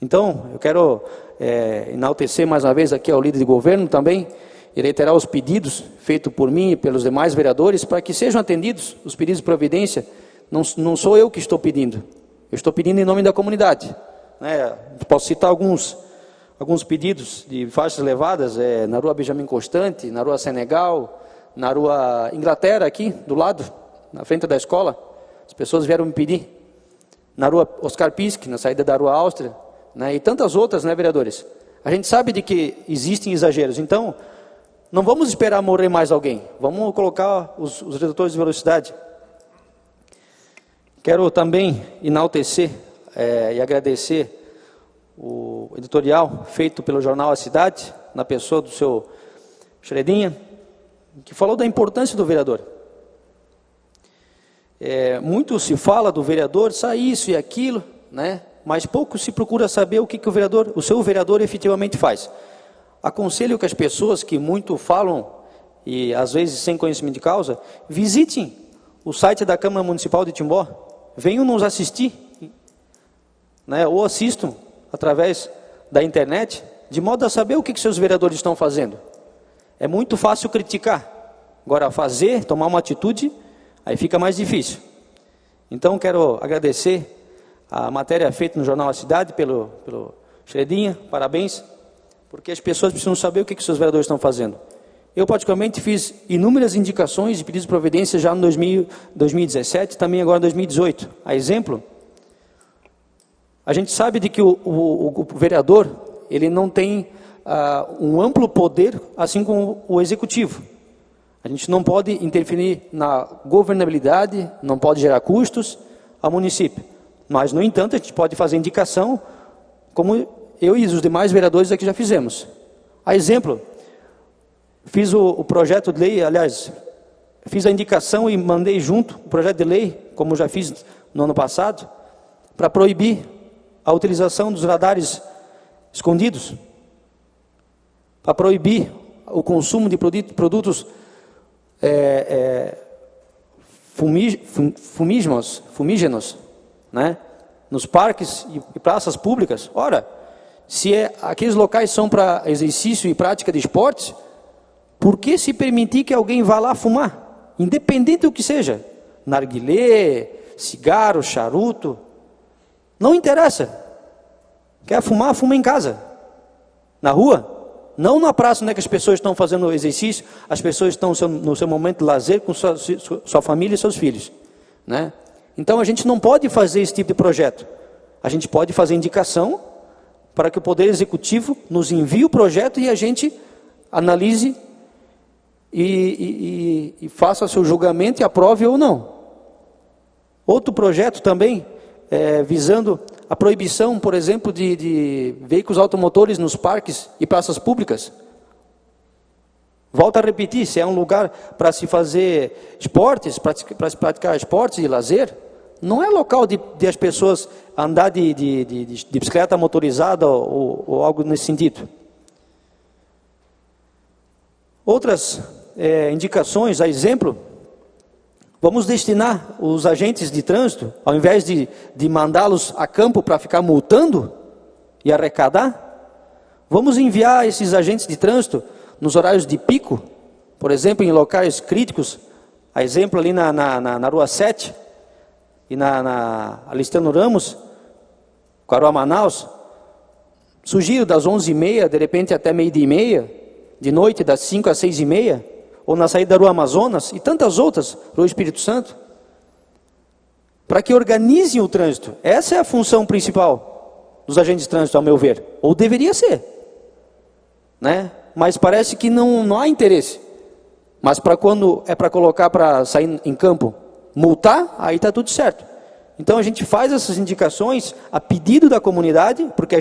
Então, eu quero enaltecer mais uma vez aqui ao líder de governo também, e reiterar os pedidos feitos por mim e pelos demais vereadores para que sejam atendidos os pedidos de providência. Não sou eu que estou pedindo, eu estou pedindo em nome da comunidade. Posso citar alguns pedidos de faixas elevadas, na rua Benjamin Constante, na rua Senegal, na rua Inglaterra, aqui do lado, na frente da escola. As pessoas vieram me pedir. Na rua Oscar Pisk, na saída da rua Áustria, e tantas outras, vereadores? A gente sabe de que existem exageros, então não vamos esperar morrer mais alguém, vamos colocar os redutores de velocidade. Quero também enaltecer e agradecer o editorial feito pelo jornal A Cidade, na pessoa do seu Xeredinha, que falou da importância do vereador. Muito se fala do vereador, isso e aquilo, mas pouco se procura saber o que o seu vereador efetivamente faz. Aconselho que as pessoas que muito falam, e às vezes sem conhecimento de causa, visitem o site da Câmara Municipal de Timbó, venham nos assistir, ou assistam através da internet, de modo a saber o que seus vereadores estão fazendo. É muito fácil criticar, agora fazer, tomar uma atitude, aí fica mais difícil. Então quero agradecer a matéria feita no jornal A Cidade pelo Xeredinha, parabéns, porque as pessoas precisam saber o que seus vereadores estão fazendo. Eu, particularmente, fiz inúmeras indicações e pedidos de providência já no 2017, também agora em 2018. A exemplo, a gente sabe de que o vereador, ele não tem um amplo poder, assim como o executivo. A gente não pode interferir na governabilidade, não pode gerar custos ao município. Mas, no entanto, a gente pode fazer indicação, como eu e os demais vereadores aqui já fizemos. A exemplo, fiz o projeto de lei, aliás, fiz a indicação e mandei junto o projeto de lei, como já fiz no ano passado, para proibir a utilização dos radares escondidos, para proibir o consumo de produtos fumígenos, nos parques e praças públicas. Ora, se aqueles locais são para exercício e prática de esportes, por que se permitir que alguém vá lá fumar? Independente do que seja, narguilé, cigarro, charuto, não interessa. Quer fumar, fuma em casa, na rua, não na praça onde as pessoas estão fazendo exercício, as pessoas estão no seu momento de lazer com sua família e seus filhos. Então a gente não pode fazer esse tipo de projeto. A gente pode fazer indicação para que o Poder Executivo nos envie o projeto e a gente analise e faça seu julgamento e aprove ou não. Outro projeto também, visando a proibição, por exemplo, de veículos automotores nos parques e praças públicas. Volto a repetir, se é um lugar para se fazer esportes, para se praticar esportes e lazer, não é local de as pessoas andar de bicicleta motorizada ou algo nesse sentido. Outras indicações, a exemplo, vamos destinar os agentes de trânsito, ao invés de mandá-los a campo para ficar multando e arrecadar, vamos enviar esses agentes de trânsito nos horários de pico, por exemplo, em locais críticos, a exemplo ali na Rua 7, e na Alistano Ramos, com a Rua Manaus, sugiro das 11h30, de repente até 12h30, de noite das 5 às 6h30, ou na saída da Rua Amazonas, e tantas outras, Rua Espírito Santo, para que organizem o trânsito. Essa é a função principal dos agentes de trânsito, ao meu ver, ou deveria ser, mas parece que não há interesse. Mas para quando é para colocar para sair em campo, multar, aí está tudo certo. Então a gente faz essas indicações a pedido da comunidade, porque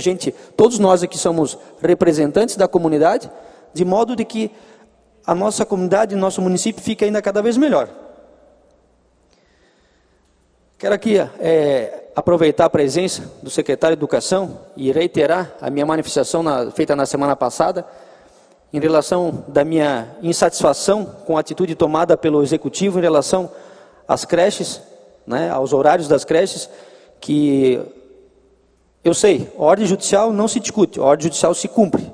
todos nós aqui somos representantes da comunidade, de modo de que a nossa comunidade, o nosso município fique ainda cada vez melhor. Quero aqui aproveitar a presença do secretário de Educação e reiterar a minha manifestação feita na semana passada, em relação da minha insatisfação com a atitude tomada pelo Executivo em relação às creches, aos horários das creches, que eu sei, a ordem judicial não se discute, a ordem judicial se cumpre.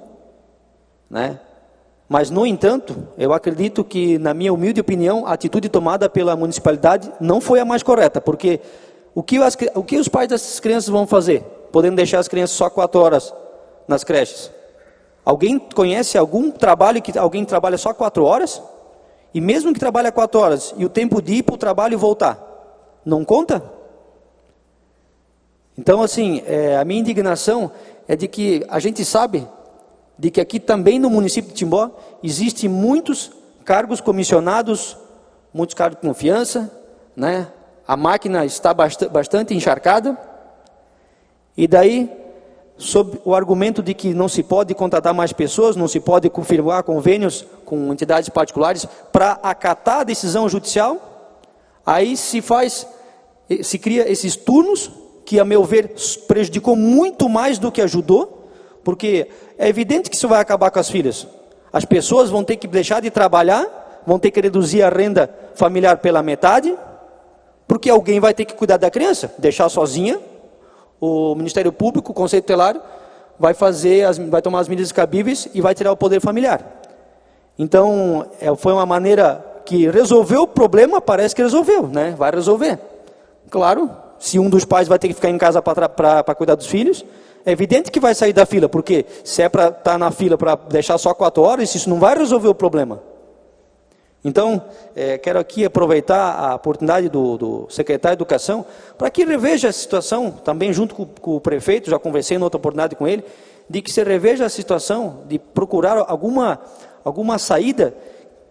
Mas, no entanto, eu acredito que, na minha humilde opinião, a atitude tomada pela municipalidade não foi a mais correta, porque o que os pais dessas crianças vão fazer, podendo deixar as crianças só 4 horas nas creches? Alguém conhece algum trabalho que alguém trabalha só 4 horas? E mesmo que trabalhe 4 horas, e o tempo de ir para o trabalho e voltar, não conta? Então, assim, a minha indignação é de que a gente sabe de que aqui também no município de Timbó existem muitos cargos comissionados, muitos cargos de confiança, né? A máquina está bastante encharcada, e daí, sob o argumento de que não se pode contratar mais pessoas, não se pode confirmar convênios com entidades particulares para acatar a decisão judicial, aí se cria esses turnos, que, a meu ver, prejudicou muito mais do que ajudou, porque é evidente que isso vai acabar com as filhas. As pessoas vão ter que deixar de trabalhar, vão ter que reduzir a renda familiar pela metade, porque alguém vai ter que cuidar da criança, deixar sozinha. O Ministério Público, o Conselho Tutelar, vai tomar as medidas cabíveis e vai tirar o poder familiar. Então, foi uma maneira que resolveu o problema, parece que resolveu, né? Vai resolver. Claro, se um dos pais vai ter que ficar em casa para cuidar dos filhos, é evidente que vai sair da fila, porque se é para estar na fila para deixar só 4 horas, isso não vai resolver o problema. Então, quero aqui aproveitar a oportunidade do secretário de Educação, para que reveja a situação, também junto com o prefeito, já conversei em outra oportunidade com ele, de que se reveja a situação, de procurar alguma saída,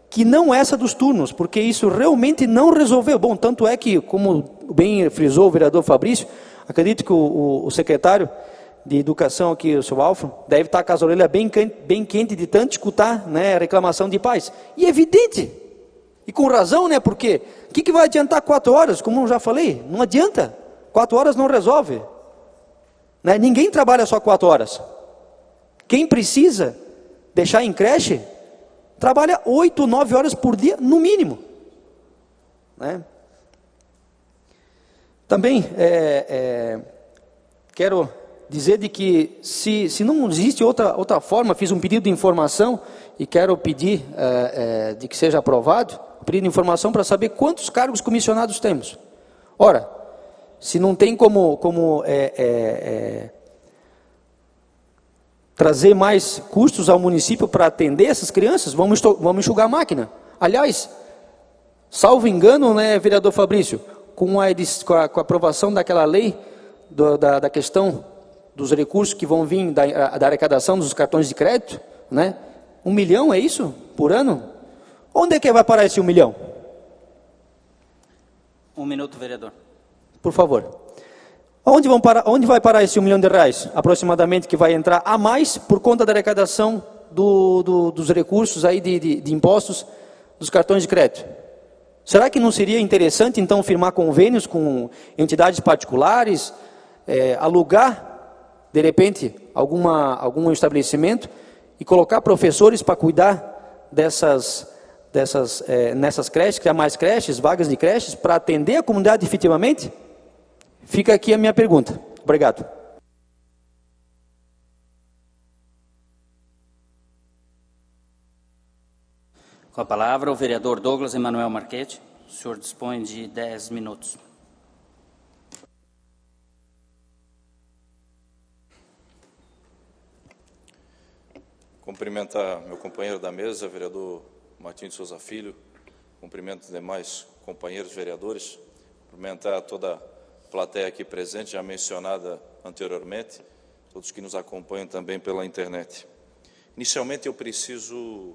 que não essa dos turnos, porque isso realmente não resolveu. Bom, tanto é que, como bem frisou o vereador Fabrício, acredito que o secretário de Educação aqui, o seu Alfro, deve estar com as orelhas bem quente de tanto escutar, né, a reclamação de pais. E é evidente, e com razão, né, porque o que vai adiantar 4 horas, como eu já falei? Não adianta, 4 horas não resolve. Né? Ninguém trabalha só 4 horas. Quem precisa deixar em creche, trabalha 8, 9 horas por dia, no mínimo. Né? Também, quero dizer de que, se não existe outra forma, fiz um pedido de informação e quero pedir de que seja aprovado, um pedido de informação para saber quantos cargos comissionados temos. Ora, se não tem como trazer mais custos ao município para atender essas crianças, vamos enxugar a máquina. Aliás, salvo engano, né, vereador Fabrício, com a aprovação daquela lei da questão dos recursos que vão vir da arrecadação dos cartões de crédito, né? 1 milhão, é isso? Por ano? Onde é que vai parar esse 1 milhão? 1 minuto, vereador. Por favor. Onde vai parar esse 1 milhão de reais, aproximadamente, que vai entrar a mais por conta da arrecadação dos recursos aí de impostos dos cartões de crédito? Será que não seria interessante, então, firmar convênios com entidades particulares, alugar, de repente, algum estabelecimento e colocar professores para cuidar nessas creches, criar mais creches, vagas de creches, para atender a comunidade efetivamente? Fica aqui a minha pergunta. Obrigado. Com a palavra, o vereador Douglas Emanuel Marchetti. O senhor dispõe de 10 minutos. Cumprimentar meu companheiro da mesa, vereador Martinho de Souza Filho, cumprimento os demais companheiros vereadores, cumprimentar toda a plateia aqui presente, já mencionada anteriormente, todos que nos acompanham também pela internet. Inicialmente, eu preciso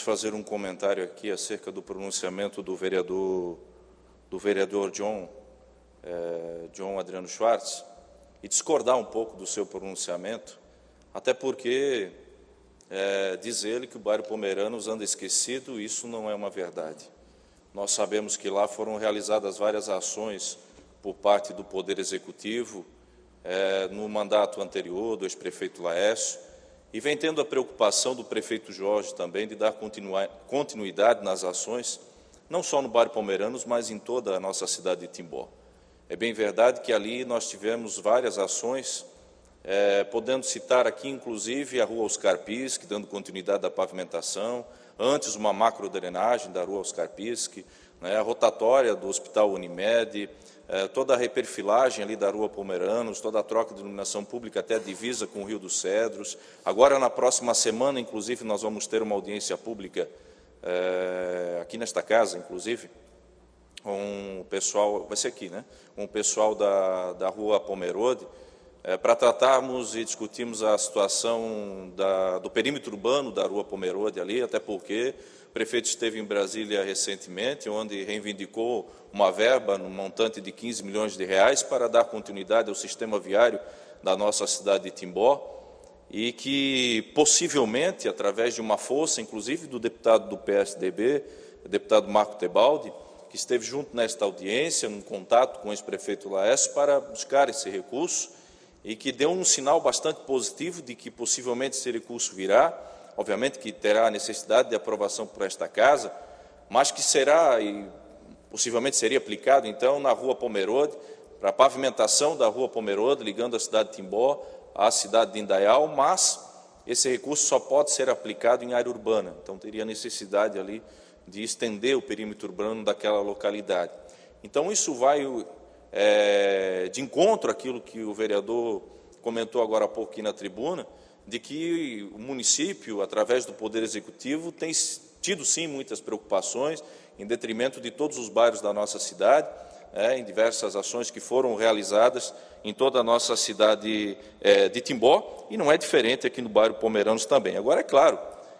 fazer um comentário aqui acerca do pronunciamento do vereador John Adriano Schwartz, e discordar um pouco do seu pronunciamento, até porque diz ele que o bairro Pomeranos anda esquecido, isso não é uma verdade. Nós sabemos que lá foram realizadas várias ações por parte do Poder Executivo, no mandato anterior do ex-prefeito Laércio, e vem tendo a preocupação do prefeito Jorge também de dar continuidade nas ações, não só no bairro Pomeranos, mas em toda a nossa cidade de Timbó. É bem verdade que ali nós tivemos várias ações podendo citar aqui, inclusive, a Rua Oscar Pisk, dando continuidade à pavimentação, antes uma macrodrenagem da Rua Oscar Pisk, né, a rotatória do Hospital Unimed, toda a reperfilagem ali da Rua Pomeranos, toda a troca de iluminação pública até a divisa com o Rio dos Cedros. Agora, na próxima semana, inclusive, nós vamos ter uma audiência pública aqui nesta casa, inclusive, com o pessoal, vai ser aqui, né? Com o pessoal da Rua Pomerode, para tratarmos e discutirmos a situação do perímetro urbano da Rua Pomerode ali, até porque o prefeito esteve em Brasília recentemente, onde reivindicou uma verba no montante de 15 milhões de reais para dar continuidade ao sistema viário da nossa cidade de Timbó, e que possivelmente, através de uma força, inclusive do deputado do PSDB, o deputado Marco Tebaldi, que esteve junto nesta audiência, em contato com o ex-prefeito Laércio, para buscar esse recurso, e que deu um sinal bastante positivo de que possivelmente esse recurso virá, obviamente que terá a necessidade de aprovação por esta casa, mas que será, e possivelmente seria aplicado, então, na Rua Pomerode, para a pavimentação da Rua Pomerode, ligando a cidade de Timbó à cidade de Indaial, mas esse recurso só pode ser aplicado em área urbana, então teria necessidade ali de estender o perímetro urbano daquela localidade. Então, isso vai de encontro àquilo que o vereador comentou agora há pouco aqui na tribuna, de que o município, através do Poder Executivo, tem tido, sim, muitas preocupações, em detrimento de todos os bairros da nossa cidade, em diversas ações que foram realizadas em toda a nossa cidade de Timbó, e não é diferente aqui no bairro Pomeranos também. Agora, é claro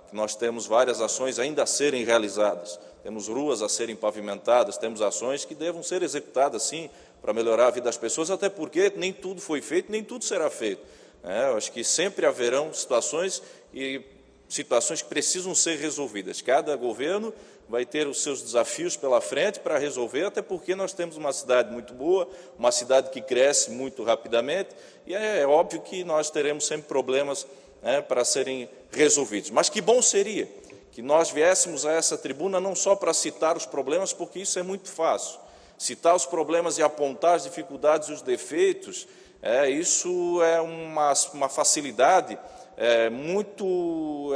que nós temos várias ações ainda a serem realizadas, temos ruas a serem pavimentadas, temos ações que devam ser executadas, sim, para melhorar a vida das pessoas, até porque nem tudo foi feito, nem tudo será feito. Eu acho que sempre haverão situações que precisam ser resolvidas. Cada governo vai ter os seus desafios pela frente para resolver, até porque nós temos uma cidade muito boa, uma cidade que cresce muito rapidamente, e é óbvio que nós teremos sempre problemas para serem resolvidos. Mas que bom seria que nós viéssemos a essa tribuna não só para citar os problemas, porque isso é muito fácil. Citar os problemas e apontar as dificuldades e os defeitos, isso é uma facilidade muito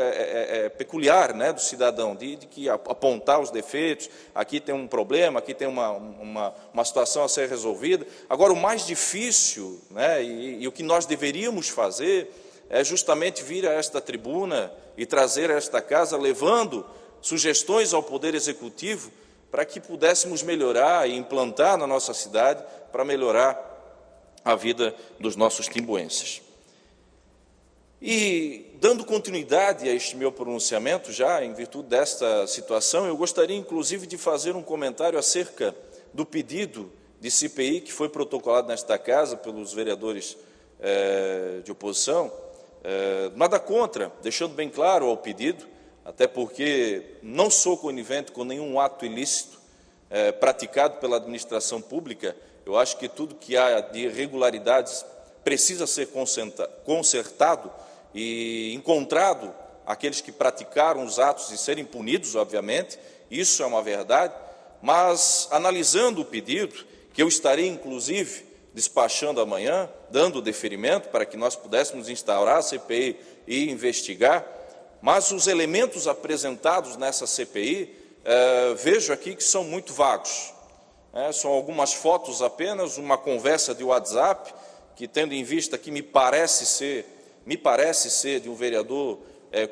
peculiar, né, do cidadão, de que apontar os defeitos, aqui tem um problema, aqui tem uma situação a ser resolvida. Agora, o mais difícil, né, e o que nós deveríamos fazer é justamente vir a esta tribuna e trazer a esta casa, levando sugestões ao Poder Executivo para que pudéssemos melhorar e implantar na nossa cidade para melhorar a vida dos nossos timboenses. E, dando continuidade a este meu pronunciamento, já em virtude desta situação, eu gostaria, inclusive, de fazer um comentário acerca do pedido de CPI que foi protocolado nesta casa pelos vereadores de oposição. Nada contra, deixando bem claro ao pedido, até porque não sou conivente com nenhum ato ilícito praticado pela administração pública. Eu acho que tudo que há de irregularidades precisa ser consertado e encontrado aqueles que praticaram os atos e serem punidos, obviamente, isso é uma verdade, mas analisando o pedido, que eu estarei, inclusive, despachando amanhã, dando o deferimento para que nós pudéssemos instaurar a CPI e investigar, mas os elementos apresentados nessa CPI, vejo aqui que são muito vagos. São algumas fotos apenas, uma conversa de WhatsApp, que, tendo em vista que me parece ser de um vereador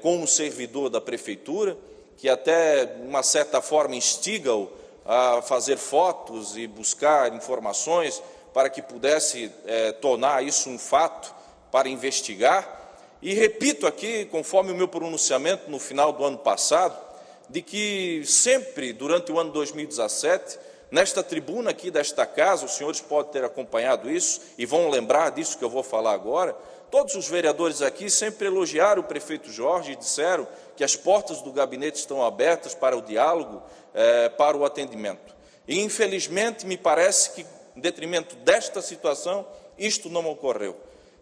com um servidor da prefeitura, que até, de uma certa forma, instiga-o a fazer fotos e buscar informações para que pudesse tornar isso um fato para investigar. E repito aqui, conforme o meu pronunciamento no final do ano passado, de que sempre, durante o ano 2017, nesta tribuna aqui desta casa, os senhores podem ter acompanhado isso e vão lembrar disso que eu vou falar agora, todos os vereadores aqui sempre elogiaram o prefeito Jorge e disseram que as portas do gabinete estão abertas para o diálogo, para o atendimento. E, infelizmente, me parece que, em detrimento desta situação, isto não ocorreu.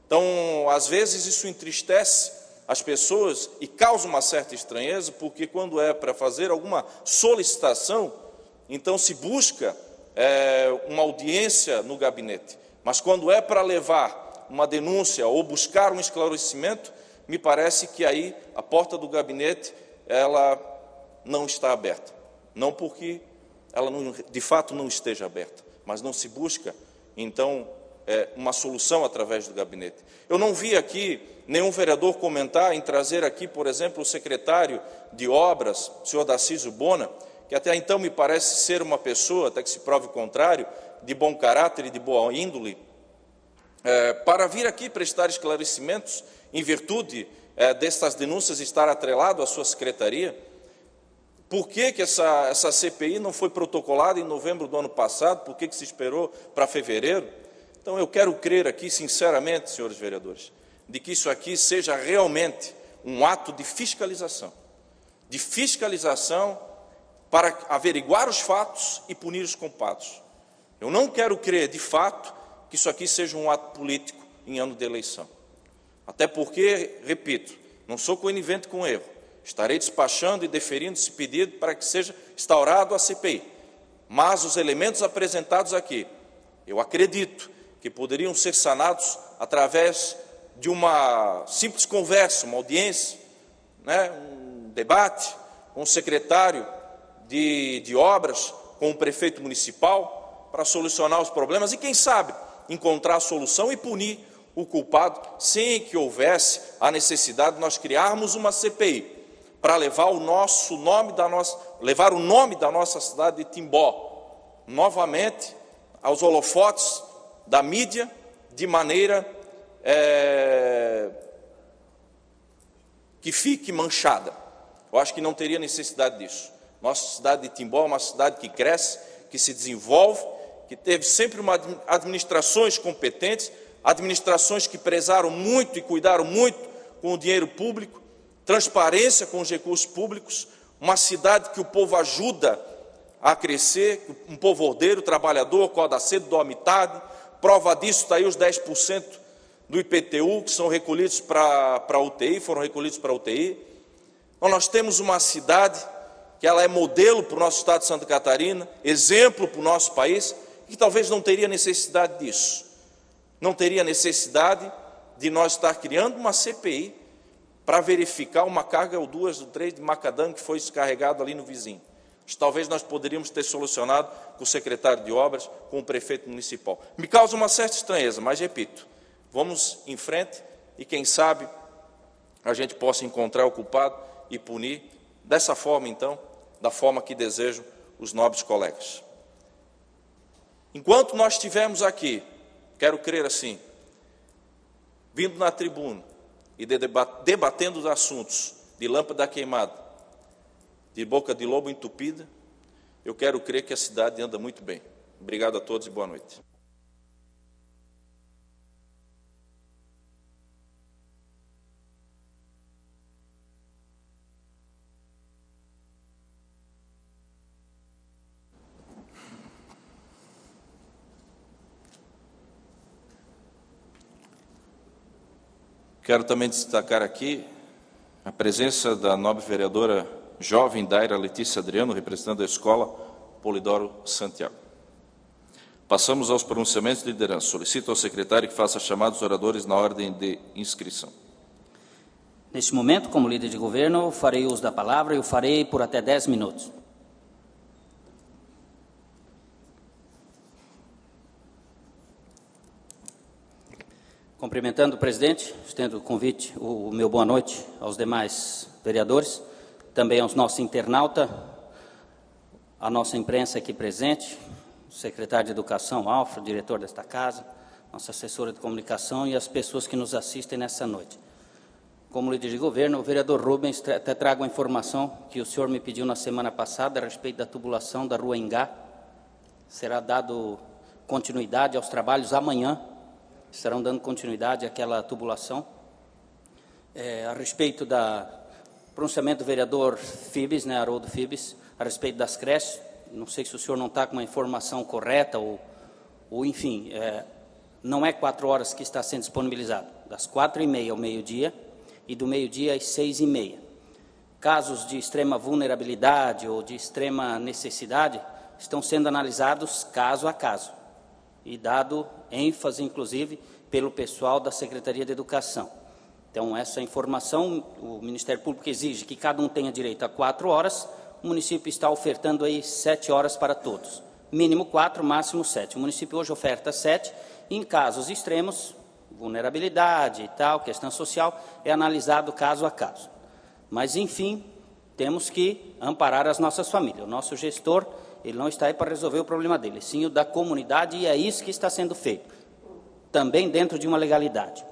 Então, às vezes, isso entristece as pessoas e causa uma certa estranheza, porque quando é para fazer alguma solicitação, então se busca uma audiência no gabinete. Mas quando é para levar uma denúncia ou buscar um esclarecimento, me parece que aí a porta do gabinete ela não está aberta. Não porque ela não, de fato não esteja aberta, mas não se busca, então, uma solução através do gabinete. Eu não vi aqui nenhum vereador comentar em trazer aqui, por exemplo, o secretário de Obras, o senhor Darcísio Bona, que até então me parece ser uma pessoa, até que se prove o contrário, de bom caráter e de boa índole, para vir aqui prestar esclarecimentos em virtude dessas denúncias estar atrelado à sua secretaria. Por que essa CPI não foi protocolada em novembro do ano passado? Por que se esperou para fevereiro? Então, eu quero crer aqui, sinceramente, senhores vereadores, de que isso aqui seja realmente um ato de fiscalização para averiguar os fatos e punir os culpados. Eu não quero crer, de fato, que isso aqui seja um ato político em ano de eleição. Até porque, repito, não sou conivente com erro. Estarei despachando e deferindo esse pedido para que seja instaurado a CPI. Mas os elementos apresentados aqui, eu acredito que poderiam ser sanados através de uma simples conversa, uma audiência, um debate com o secretário de obras, com o prefeito municipal, para solucionar os problemas e, quem sabe, encontrar a solução e punir o culpado, sem que houvesse a necessidade de nós criarmos uma CPI para levar o nome da nossa cidade de Timbó novamente aos holofotes da mídia de maneira que fique manchada. Eu acho que não teria necessidade disso. Nossa cidade de Timbó é uma cidade que cresce, que se desenvolve, que teve sempre administrações competentes, administrações que prezaram muito e cuidaram muito com o dinheiro público, transparência com os recursos públicos, uma cidade que o povo ajuda a crescer, um povo ordeiro, trabalhador, acorda cedo, dorme tarde. Prova disso está aí os 10% do IPTU que são recolhidos para a UTI, foram recolhidos para a UTI. Então, nós temos uma cidade que ela é modelo para o nosso estado de Santa Catarina, exemplo para o nosso país, e que talvez não teria necessidade disso. Não teria necessidade de nós estar criando uma CPI para verificar uma carga ou duas ou três de macadâmia que foi descarregado ali no vizinho. Talvez nós poderíamos ter solucionado com o secretário de obras, com o prefeito municipal. Me causa uma certa estranheza, mas repito, vamos em frente e quem sabe a gente possa encontrar o culpado e punir dessa forma, então, da forma que desejam os nobres colegas. Enquanto nós estivermos aqui, quero crer assim, vindo na tribuna e debatendo os assuntos de lâmpada queimada, de boca de lobo entupida, eu quero crer que a cidade anda muito bem. Obrigado a todos e boa noite. Quero também destacar aqui a presença da nobre vereadora jovem Daira Letícia Adriano, representando a escola Polidoro Santiago. Passamos aos pronunciamentos de liderança. Solicito ao secretário que faça chamar os oradores na ordem de inscrição. Neste momento, como líder de governo, farei uso da palavra e o farei por até 10 minutos. Cumprimentando o presidente, estendo o convite, o meu boa noite aos demais vereadores, também aos nossos internautas, à nossa imprensa aqui presente, o secretário de Educação, Alfredo, diretor desta casa, nossa assessora de comunicação e as pessoas que nos assistem nessa noite. Como líder de governo, o vereador Rubens até trago a informação que o senhor me pediu na semana passada a respeito da tubulação da Rua Engá. Será dado continuidade aos trabalhos amanhã, estarão dando continuidade àquela tubulação. A respeito da pronunciamento do vereador Fibes, Haroldo Fibes, a respeito das creches, não sei se o senhor não está com uma informação correta ou enfim, não é 4 horas que está sendo disponibilizado, das 4h30 ao meio-dia e do meio-dia às 6h30. Casos de extrema vulnerabilidade ou de extrema necessidade estão sendo analisados caso a caso e dado ênfase, inclusive, pelo pessoal da Secretaria de Educação. Então, essa informação, o Ministério Público exige que cada um tenha direito a 4 horas, o município está ofertando aí 7 horas para todos. Mínimo 4, máximo 7. O município hoje oferta 7, e em casos extremos, vulnerabilidade e tal, questão social, é analisado caso a caso. Mas, enfim, temos que amparar as nossas famílias. O nosso gestor, ele não está aí para resolver o problema dele, sim o da comunidade, e é isso que está sendo feito, também dentro de uma legalidade.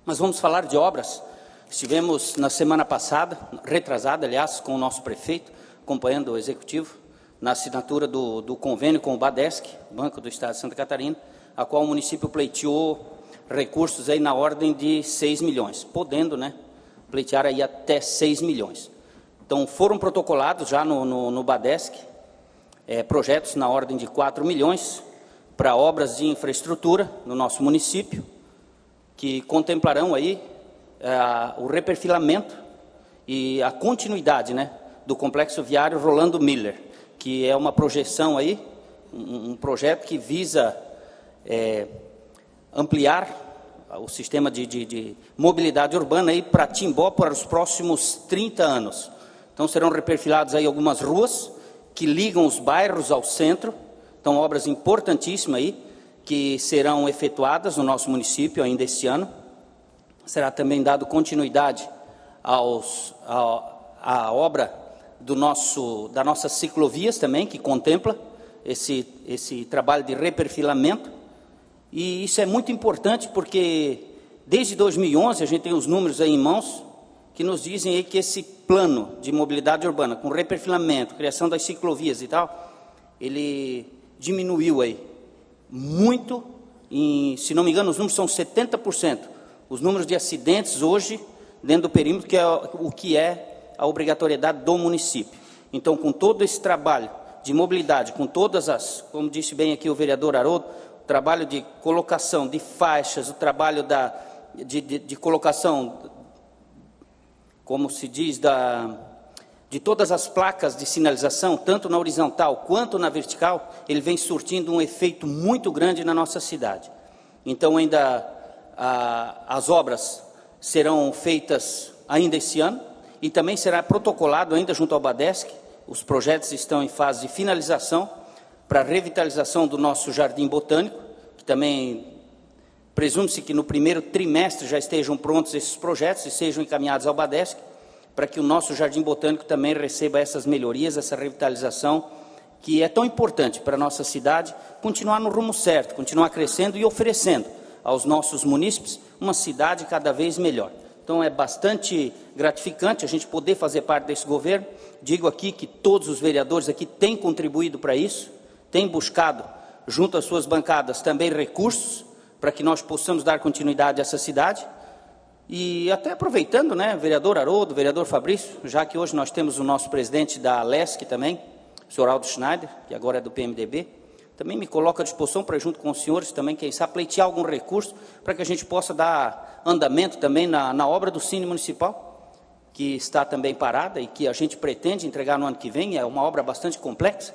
Mas vamos falar de obras. Estivemos na semana passada, retrasada, aliás, com o nosso prefeito, acompanhando o executivo, na assinatura do convênio com o Badesc, Banco do Estado de Santa Catarina, a qual o município pleiteou recursos aí na ordem de 6 milhões, podendo, né, pleitear aí até 6 milhões. Então, foram protocolados já no Badesc projetos na ordem de 4 milhões para obras de infraestrutura no nosso município, que contemplarão aí o reperfilamento e a continuidade, né, do complexo viário Rolando Miller, que é uma projeção aí, um projeto que visa ampliar o sistema de mobilidade urbana aí para Timbó para os próximos 30 anos. Então, serão reperfiladas aí algumas ruas que ligam os bairros ao centro. Então, obras importantíssimas aí, que serão efetuadas no nosso município ainda este ano. Será também dado continuidade à obra das nossas ciclovias também, que contempla esse trabalho de reperfilamento. E isso é muito importante porque, desde 2011, a gente tem os números aí em mãos, que nos dizem aí que esse plano de mobilidade urbana, com reperfilamento, criação das ciclovias e tal, ele diminuiu aí muito, se não me engano, os números são 70%. Os números de acidentes hoje, dentro do perímetro, que é o que é a obrigatoriedade do município. Então, com todo esse trabalho de mobilidade, com todas as, como disse bem aqui o vereador Haroldo, o trabalho de colocação de faixas, o trabalho de colocação, como se diz, de todas as placas de sinalização, tanto na horizontal quanto na vertical, ele vem surtindo um efeito muito grande na nossa cidade. Então, ainda as obras serão feitas ainda esse ano, e também será protocolado ainda junto ao Badesc. Os projetos estão em fase de finalização para a revitalização do nosso Jardim Botânico, que também presume-se que no primeiro trimestre já estejam prontos esses projetos e sejam encaminhados ao Badesc, para que o nosso Jardim Botânico também receba essas melhorias, essa revitalização, que é tão importante para a nossa cidade, continuar no rumo certo, continuar crescendo e oferecendo aos nossos munícipes uma cidade cada vez melhor. Então, é bastante gratificante a gente poder fazer parte desse governo. Digo aqui que todos os vereadores aqui têm contribuído para isso, têm buscado, junto às suas bancadas, também recursos para que nós possamos dar continuidade a essa cidade. E até aproveitando, né, vereador Haroldo, vereador Fabrício, já que hoje nós temos o nosso presidente da Alesc também, o senhor Aldo Schneider, que agora é do PMDB, também me coloco à disposição para, junto com os senhores, também, quem sabe, pleitear algum recurso para que a gente possa dar andamento também na obra do Cine Municipal, que está também parada e que a gente pretende entregar no ano que vem. É uma obra bastante complexa.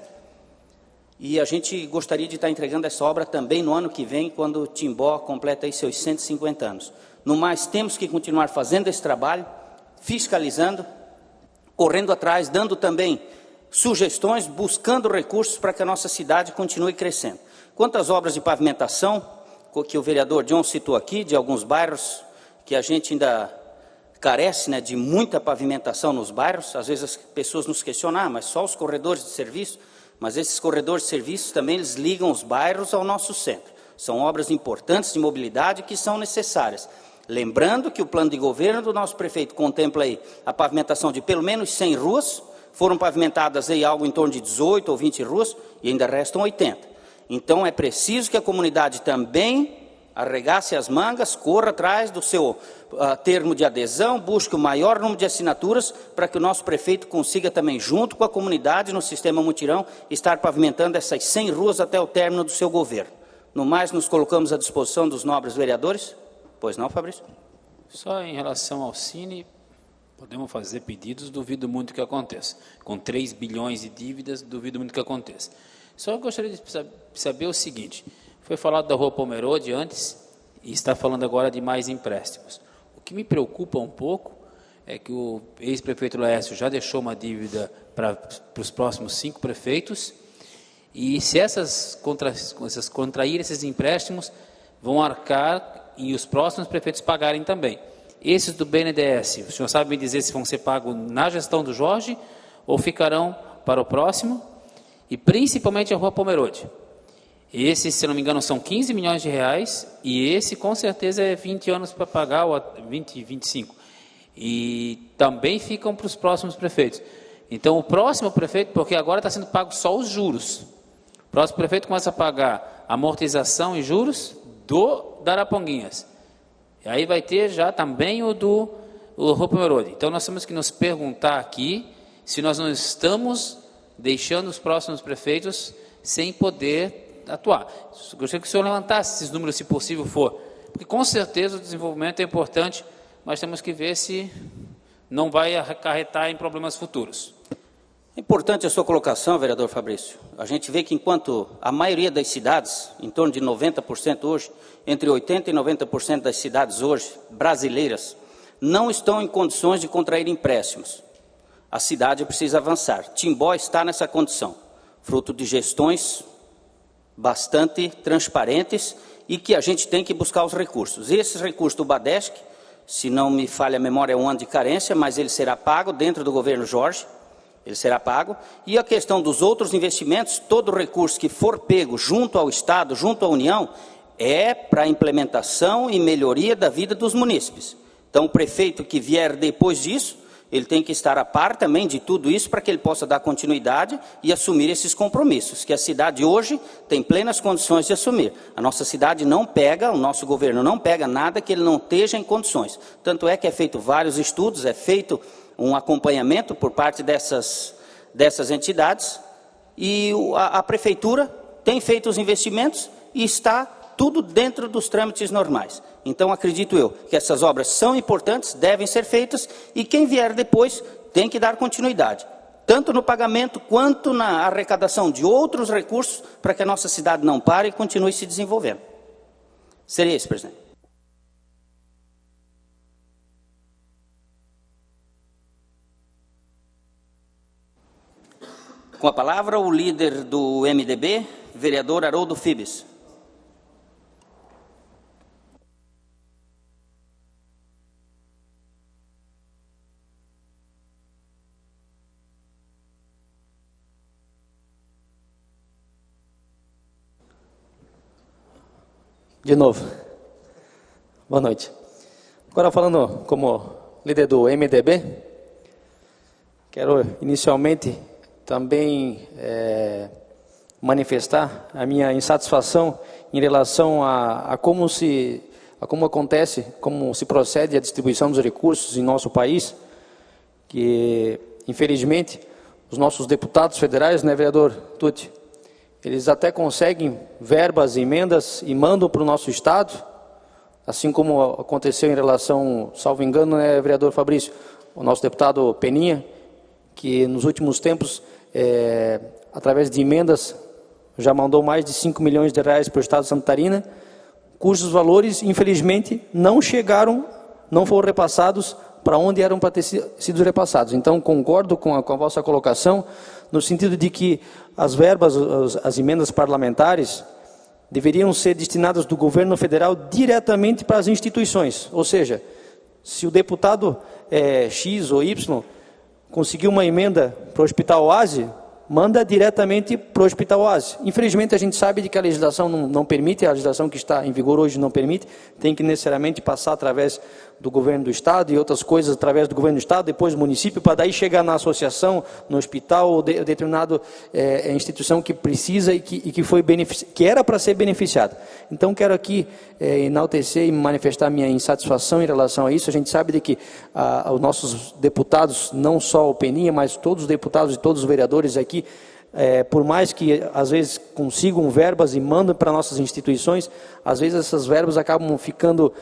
E a gente gostaria de estar entregando essa obra também no ano que vem, quando Timbó completa aí seus 150 anos. No mais, temos que continuar fazendo esse trabalho, fiscalizando, correndo atrás, dando também sugestões, buscando recursos para que a nossa cidade continue crescendo. Quanto às obras de pavimentação, que o vereador John citou aqui, de alguns bairros que a gente ainda carece, né, de muita pavimentação nos bairros. Às vezes as pessoas nos questionam, mas só os corredores de serviço? Mas esses corredores de serviço também eles ligam os bairros ao nosso centro. São obras importantes de mobilidade que são necessárias. Lembrando que o plano de governo do nosso prefeito contempla aí a pavimentação de pelo menos 100 ruas, foram pavimentadas aí algo em torno de 18 ou 20 ruas e ainda restam 80. Então é preciso que a comunidade também arregace as mangas, corra atrás do seu termo de adesão, busque o maior número de assinaturas para que o nosso prefeito consiga também, junto com a comunidade no sistema mutirão, estar pavimentando essas 100 ruas até o término do seu governo. No mais, nos colocamos à disposição dos nobres vereadores. Pois não, Fabrício? Só em relação ao Cine, podemos fazer pedidos, duvido muito que aconteça. Com 3 bilhões de dívidas, duvido muito que aconteça. Só gostaria de saber o seguinte, foi falado da Rua Pomerode antes, e está falando agora de mais empréstimos. O que me preocupa um pouco é que o ex-prefeito Laércio já deixou uma dívida para os próximos 5 prefeitos, e se contrair esses empréstimos, vão arcar e os próximos prefeitos pagarem também. Esses do BNDES, o senhor sabe me dizer se vão ser pagos na gestão do Jorge ou ficarão para o próximo? E principalmente a Rua Pomerode. Esse, se não me engano, são 15 milhões de reais, e esse com certeza é 20 anos para pagar, ou 20, 25. E também ficam para os próximos prefeitos. Então, o próximo prefeito, porque agora está sendo pago só os juros. O próximo prefeito começa a pagar amortização e juros da Araponguinhas. E aí vai ter já também o Rua Pomerode. Então, nós temos que nos perguntar aqui se nós não estamos deixando os próximos prefeitos sem poder atuar. Gostaria que o senhor levantasse esses números, se possível for, porque com certeza o desenvolvimento é importante, mas temos que ver se não vai acarretar em problemas futuros. É importante a sua colocação, vereador Fabrício. A gente vê que enquanto a maioria das cidades, em torno de 90% hoje, entre 80% e 90% das cidades hoje, brasileiras, não estão em condições de contrair empréstimos. A cidade precisa avançar. Timbó está nessa condição, fruto de gestões bastante transparentes e que a gente tem que buscar os recursos. Esses recursos do Badesc, se não me falha a memória, é um ano de carência, mas ele será pago dentro do governo Jorge, ele será pago. E a questão dos outros investimentos, todo recurso que for pego junto ao Estado, junto à União, é para a implementação e melhoria da vida dos munícipes. Então, o prefeito que vier depois disso, ele tem que estar a par também de tudo isso para que ele possa dar continuidade e assumir esses compromissos, que a cidade hoje tem plenas condições de assumir. A nossa cidade não pega, o nosso governo não pega nada que ele não esteja em condições. Tanto é que é feito vários estudos, é feito um acompanhamento por parte dessas entidades, e a prefeitura tem feito os investimentos e está tudo dentro dos trâmites normais. Então, acredito eu que essas obras são importantes, devem ser feitas, e quem vier depois tem que dar continuidade, tanto no pagamento quanto na arrecadação de outros recursos, para que a nossa cidade não pare e continue se desenvolvendo. Seria isso, presidente. Com a palavra, o líder do MDB, vereador Haroldo Fibes. De novo. Boa noite. Agora falando como líder do MDB, quero inicialmente também manifestar a minha insatisfação em relação a como se procede a distribuição dos recursos em nosso país, que infelizmente os nossos deputados federais, né, vereador Tuti, eles até conseguem verbas, emendas e mandam para o nosso estado, assim como aconteceu em relação, salvo engano, né, vereador Fabrício, o nosso deputado Peninha, que nos últimos tempos, através de emendas, já mandou mais de 5 milhões de reais para o estado de Santa Catarina, cujos valores, infelizmente, não chegaram, não foram repassados para onde eram para ter sido repassados. Então, concordo com a vossa colocação, no sentido de que as verbas, as emendas parlamentares, deveriam ser destinadas do governo federal diretamente para as instituições. Ou seja, se o deputado X ou Y conseguiu uma emenda para o Hospital Oase, manda diretamente para o Hospital Oase. Infelizmente, a gente sabe de que a legislação não permite, a legislação que está em vigor hoje não permite, tem que necessariamente passar através do governo do Estado e outras coisas através do governo do Estado, depois do município, para daí chegar na associação, no hospital ou determinada instituição que precisa e que era para ser beneficiada. Então, quero aqui enaltecer e manifestar minha insatisfação em relação a isso. A gente sabe de que os nossos deputados, não só o Peninha, mas todos os deputados e todos os vereadores aqui, por mais que às vezes consigam verbas e mandam para nossas instituições, às vezes essas verbas acabam ficando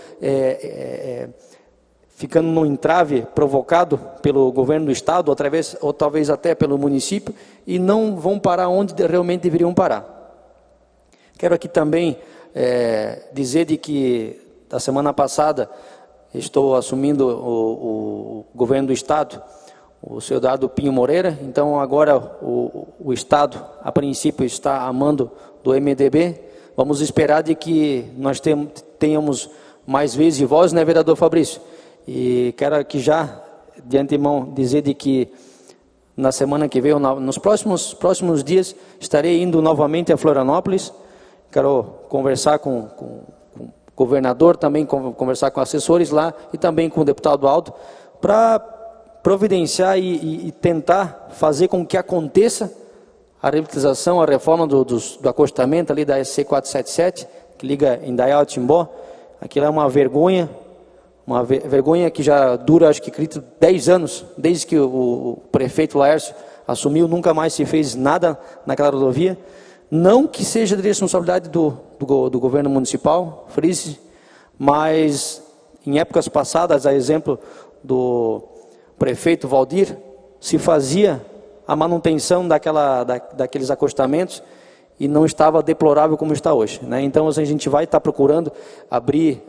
num entrave provocado pelo governo do estado, ou talvez até pelo município, e não vão parar onde realmente deveriam parar. Quero aqui também dizer de que da semana passada estou assumindo o governo do Estado, o senhor Eduardo Pinho Moreira. Então agora o Estado, a princípio, está a mando do MDB. Vamos esperar de que nós tenhamos mais vezes e voz, né, vereador Fabrício? E quero aqui já, de antemão, dizer de que na semana que vem, ou nos próximos dias, estarei indo novamente a Florianópolis. Quero conversar com o governador, também conversar com assessores lá e também com o deputado Aldo, para providenciar e tentar fazer com que aconteça a revitalização, a reforma do acostamento ali da SC 477, que liga Indaial a Timbó. Aquilo é uma vergonha que já dura, acho que 10 anos, desde que o prefeito Laércio assumiu, nunca mais se fez nada naquela rodovia. Não que seja de responsabilidade do governo municipal, frise, mas em épocas passadas, a exemplo do prefeito Valdir, se fazia a manutenção daqueles acostamentos e não estava deplorável como está hoje, né? Então a gente vai estar procurando abrir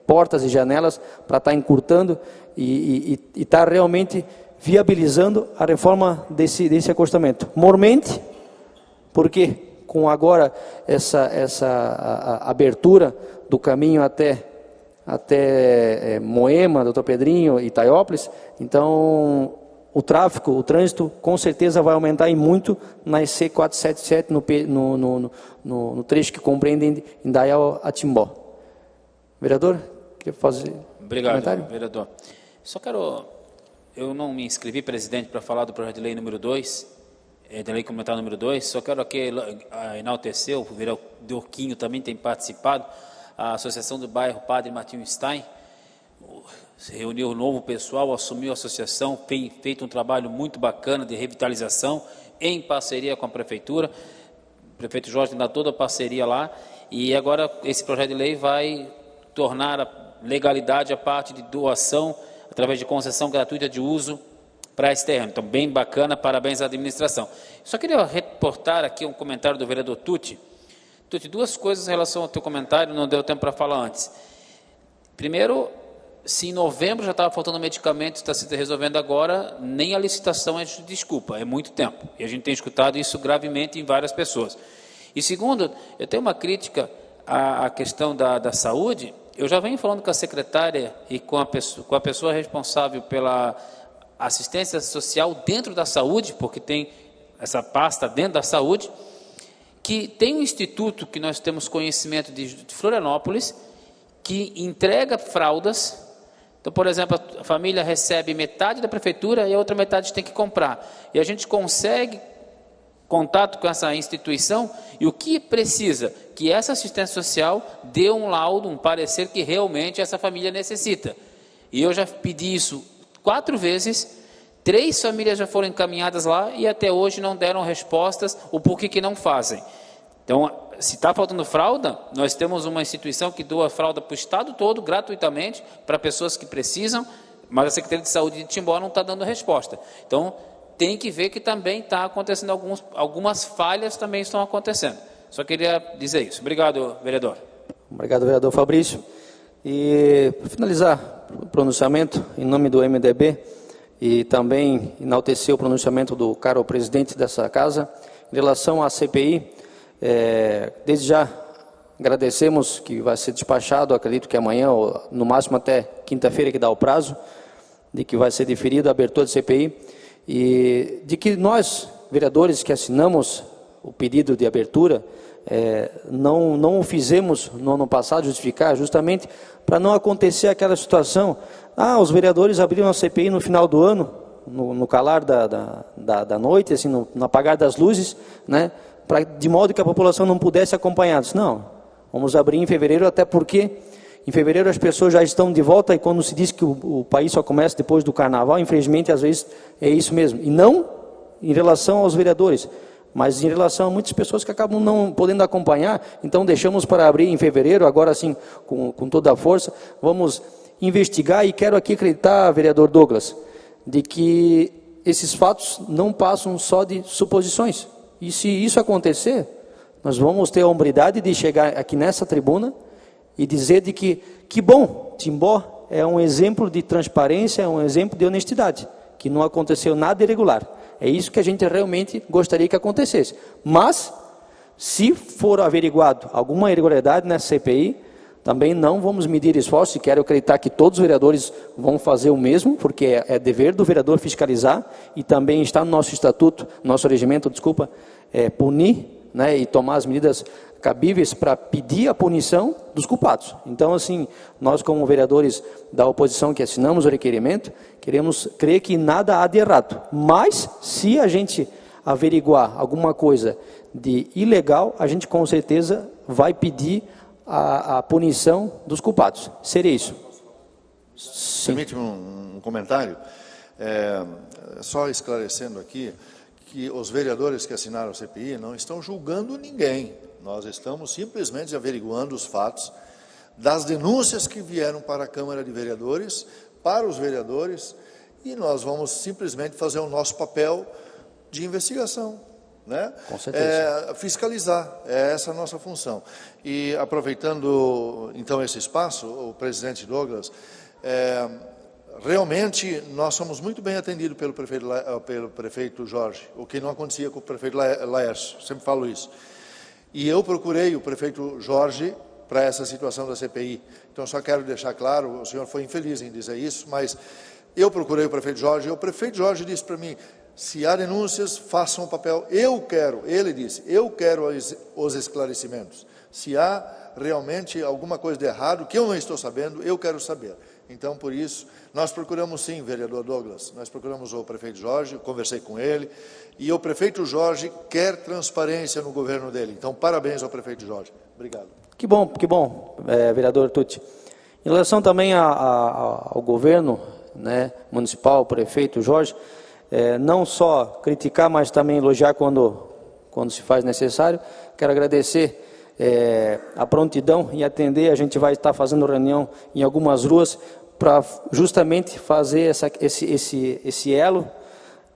portas e janelas para estar encurtando e estar realmente viabilizando a reforma desse acostamento. Mormente, porque com agora essa abertura do caminho até Moema, Doutor Pedrinho e Itaiópolis, então o trânsito, com certeza vai aumentar e muito na EC 477, no trecho que compreende Indaial a Timbó. Vereador, quer fazer comentário? Vereador. Eu não me inscrevi, presidente, para falar do projeto de lei número 2, da lei complementar número 2, só quero aqui enaltecer, o vereador Quinho também tem participado, a Associação do Bairro Padre Martinho Stein, se reuniu o novo pessoal, assumiu a associação, tem feito um trabalho muito bacana de revitalização, em parceria com a Prefeitura. O prefeito Jorge dá toda a parceria lá, e agora esse projeto de lei vai tornar a legalidade a parte de doação, através de concessão gratuita de uso para esse terreno. Então, bem bacana, parabéns à administração. Só queria reportar aqui um comentário do vereador Tucci. Tucci, duas coisas em relação ao teu comentário, não deu tempo para falar antes. Primeiro, se em novembro já estava faltando medicamento, está se resolvendo agora, nem a licitação é desculpa, é muito tempo. E a gente tem escutado isso gravemente em várias pessoas. E segundo, eu tenho uma crítica à questão da saúde. Eu já venho falando com a secretária e com a pessoa responsável pela assistência social dentro da saúde, porque tem essa pasta dentro da saúde, que tem um instituto que nós temos conhecimento de Florianópolis, que entrega fraldas. Então, por exemplo, a família recebe metade da prefeitura e a outra metade tem que comprar. E a gente consegue contato com essa instituição e o que precisa? Que essa assistência social dê um laudo, um parecer que realmente essa família necessita. E eu já pedi isso 4 vezes, 3 famílias já foram encaminhadas lá e até hoje não deram respostas o porquê que não fazem. Então, se está faltando fralda, nós temos uma instituição que doa fralda para o estado todo, gratuitamente, para pessoas que precisam, mas a Secretaria de Saúde de Timbó não está dando resposta. Então, tem que ver que também está acontecendo, algumas falhas também estão acontecendo. Só queria dizer isso. Obrigado, vereador. Obrigado, vereador Fabrício. E, para finalizar o pronunciamento, em nome do MDB, e também enaltecer o pronunciamento do caro presidente dessa casa, em relação à CPI, desde já agradecemos que vai ser despachado, acredito que amanhã, ou no máximo até quinta-feira, que dá o prazo, de que vai ser deferida a abertura da CPI, e de que nós, vereadores que assinamos o pedido de abertura, não o fizemos no ano passado, justificar, justamente para não acontecer aquela situação, os vereadores abriram a CPI no final do ano, no calar da noite, assim, no apagar das luzes, né, de modo que a população não pudesse acompanhar. Não, vamos abrir em fevereiro, até porque em fevereiro as pessoas já estão de volta, e quando se diz que o país só começa depois do carnaval, infelizmente às vezes é isso mesmo, e não em relação aos vereadores, mas em relação a muitas pessoas que acabam não podendo acompanhar. Então deixamos para abrir em fevereiro, agora sim, com toda a força, vamos investigar. E quero aqui acreditar, vereador Douglas, de que esses fatos não passam só de suposições, e se isso acontecer, nós vamos ter a hombridade de chegar aqui nessa tribuna e dizer de que bom, Timbó é um exemplo de transparência, é um exemplo de honestidade, que não aconteceu nada irregular. É isso que a gente realmente gostaria que acontecesse. Mas, se for averiguado alguma irregularidade nessa CPI, também não vamos medir esforços, e quero acreditar que todos os vereadores vão fazer o mesmo, porque é dever do vereador fiscalizar, e também está no nosso estatuto, nosso regimento, punir, né, e tomar as medidas cabíveis para pedir a punição dos culpados. Então, assim, nós como vereadores da oposição que assinamos o requerimento, queremos crer que nada há de errado. Mas, se a gente averiguar alguma coisa de ilegal, a gente com certeza vai pedir a punição dos culpados. Seria isso. Permite-me um comentário? Só esclarecendo aqui que os vereadores que assinaram a CPI não estão julgando ninguém. Nós estamos simplesmente averiguando os fatos das denúncias que vieram para a Câmara de Vereadores, para os vereadores, e nós vamos simplesmente fazer o nosso papel de investigação, né? Com certeza. Fiscalizar, é essa a nossa função. E aproveitando então esse espaço, o presidente Douglas, realmente nós somos muito bem atendidos pelo prefeito Jorge, o que não acontecia com o prefeito Laércio, sempre falo isso. E eu procurei o prefeito Jorge para essa situação da CPI. Então, só quero deixar claro, o senhor foi infeliz em dizer isso, mas eu procurei o prefeito Jorge, e o prefeito Jorge disse para mim, se há denúncias, façam o papel. Ele disse, eu quero os esclarecimentos. Se há realmente alguma coisa de errado, que eu não estou sabendo, eu quero saber. Então, por isso, nós procuramos sim, vereador Douglas, nós procuramos o prefeito Jorge, conversei com ele, e o prefeito Jorge quer transparência no governo dele. Então, parabéns ao prefeito Jorge. Obrigado. Que bom, vereador Tucci. Em relação também ao governo, né, municipal, o prefeito Jorge, não só criticar, mas também elogiar quando se faz necessário. Quero agradecer a prontidão em atender. A gente vai estar fazendo reunião em algumas ruas para justamente fazer esse elo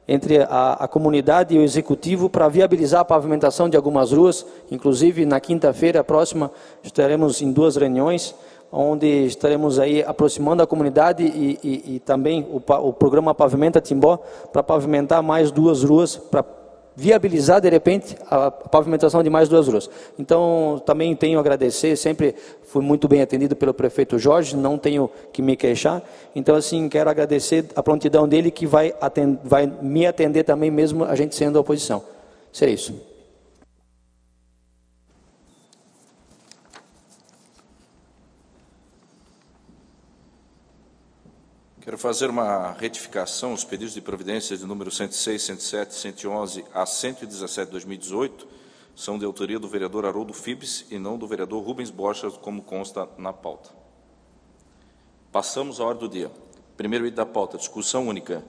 entre a comunidade e o executivo para viabilizar a pavimentação de algumas ruas. Inclusive, na quinta-feira próxima, estaremos em 2 reuniões, onde estaremos aí aproximando a comunidade e também o programa Pavimenta Timbó, para pavimentar mais 2 ruas, para viabilizar, de repente, a pavimentação de mais 2 ruas. Então, também tenho a agradecer, sempre fui muito bem atendido pelo prefeito Jorge, não tenho que me queixar. Então, assim, quero agradecer a prontidão dele, que vai me atender também, mesmo a gente sendo a oposição. Seria isso. Quero fazer uma retificação. Os pedidos de providências de número 106, 107, 111 a 117 de 2018 são de autoria do vereador Haroldo Fibes e não do vereador Rubens Borchas, como consta na pauta. Passamos à ordem do dia. Primeiro item da pauta, discussão única.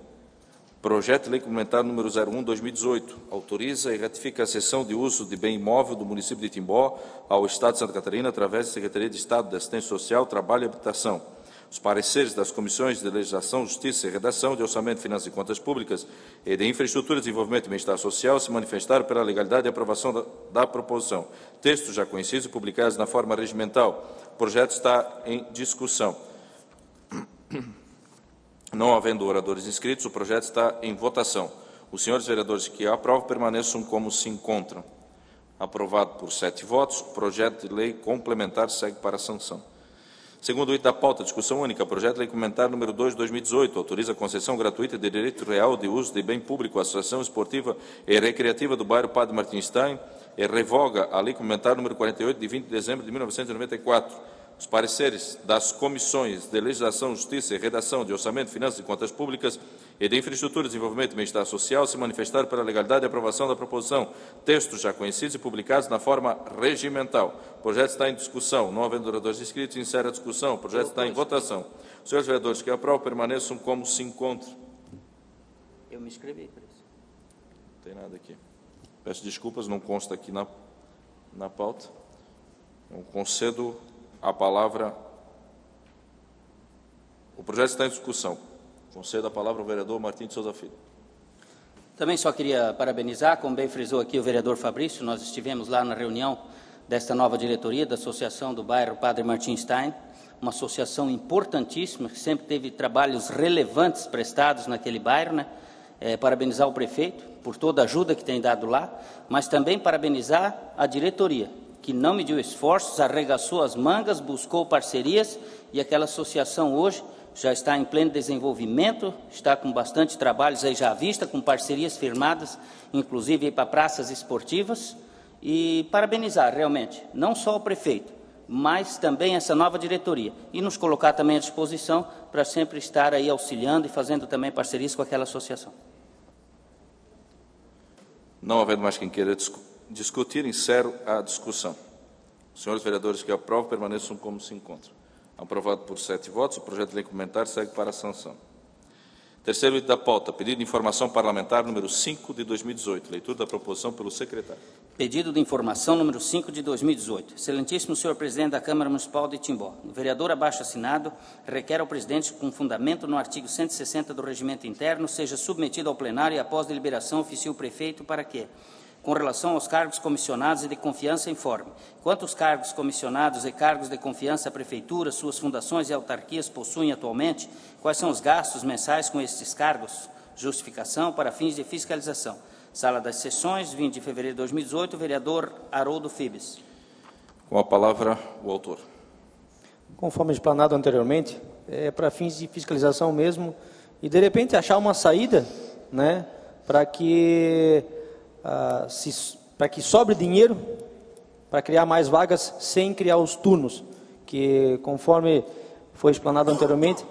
Projeto de Lei Complementar número 01/2018 autoriza e ratifica a cessão de uso de bem imóvel do município de Timbó ao Estado de Santa Catarina através da Secretaria de Estado de Assistência Social, Trabalho e Habitação. Os pareceres das Comissões de Legislação, Justiça e Redação, de Orçamento, Finanças e Contas Públicas e de Infraestrutura, Desenvolvimento e Bem-Estar Social se manifestaram pela legalidade e aprovação da proposição. Textos já conhecidos e publicados na forma regimental. O projeto está em discussão. Não havendo oradores inscritos, o projeto está em votação. Os senhores vereadores que aprovam permaneçam como se encontram. Aprovado por 7 votos, o projeto de lei complementar segue para a sanção. Segundo o item da pauta, discussão única, projeto de lei complementar número 2/2018, autoriza a concessão gratuita de direito real de uso de bem público à Associação Esportiva e Recreativa do bairro Padre Martinstein e revoga a lei complementar número 48, de 20 de dezembro de 1994. Os pareceres das Comissões de Legislação, Justiça e Redação, de Orçamento, Finanças e Contas Públicas e de Infraestrutura, Desenvolvimento e Bem-Estar Social se manifestaram pela legalidade e aprovação da proposição. Textos já conhecidos e publicados na forma regimental. O projeto está em discussão. Não havendo oradores inscritos, encerra a discussão. O projeto está em votação. Os senhores vereadores que aprovam permaneçam como se encontram. Eu me inscrevi por isso. Não tem nada aqui. Peço desculpas, não consta aqui na pauta. Não concedo a palavra. O projeto está em discussão. Concedo a palavra ao vereador Martim de Souza Filho. Também só queria parabenizar, como bem frisou aqui o vereador Fabrício, nós estivemos lá na reunião desta nova diretoria da Associação do Bairro Padre Martim Stein, uma associação importantíssima, que sempre teve trabalhos relevantes prestados naquele bairro, né? Parabenizar o prefeito por toda a ajuda que tem dado lá, mas também parabenizar a diretoria, que não mediu esforços, arregaçou as mangas, buscou parcerias, e aquela associação hoje já está em pleno desenvolvimento, está com bastante trabalhos aí já à vista, com parcerias firmadas, inclusive para praças esportivas, e parabenizar realmente, não só o prefeito, mas também essa nova diretoria, e nos colocar também à disposição para sempre estar aí auxiliando e fazendo também parcerias com aquela associação. Não havendo mais quem queira discutir, encerro a discussão. Os senhores vereadores que aprovam permaneçam como se encontram. Aprovado por 7 votos, o projeto de lei complementar segue para a sanção. Terceiro item da pauta, pedido de informação parlamentar número 5 de 2018. Leitura da proposição pelo secretário. Pedido de informação número 5 de 2018. Excelentíssimo senhor presidente da Câmara Municipal de Timbó, o vereador abaixo assinado requer ao presidente, com fundamento no artigo 160 do Regimento Interno, seja submetido ao plenário e após deliberação oficie o prefeito para que, com relação aos cargos comissionados e de confiança, informe quantos cargos comissionados e cargos de confiança a Prefeitura, suas fundações e autarquias possuem atualmente, quais são os gastos mensais com estes cargos, justificação para fins de fiscalização. Sala das Sessões, 20 de fevereiro de 2018, vereador Haroldo Fibes. Com a palavra, o autor. Conforme explanado anteriormente, é para fins de fiscalização mesmo, e de repente achar uma saída, né, para que sobre dinheiro para criar mais vagas sem criar os turnos, que conforme foi explanado anteriormente,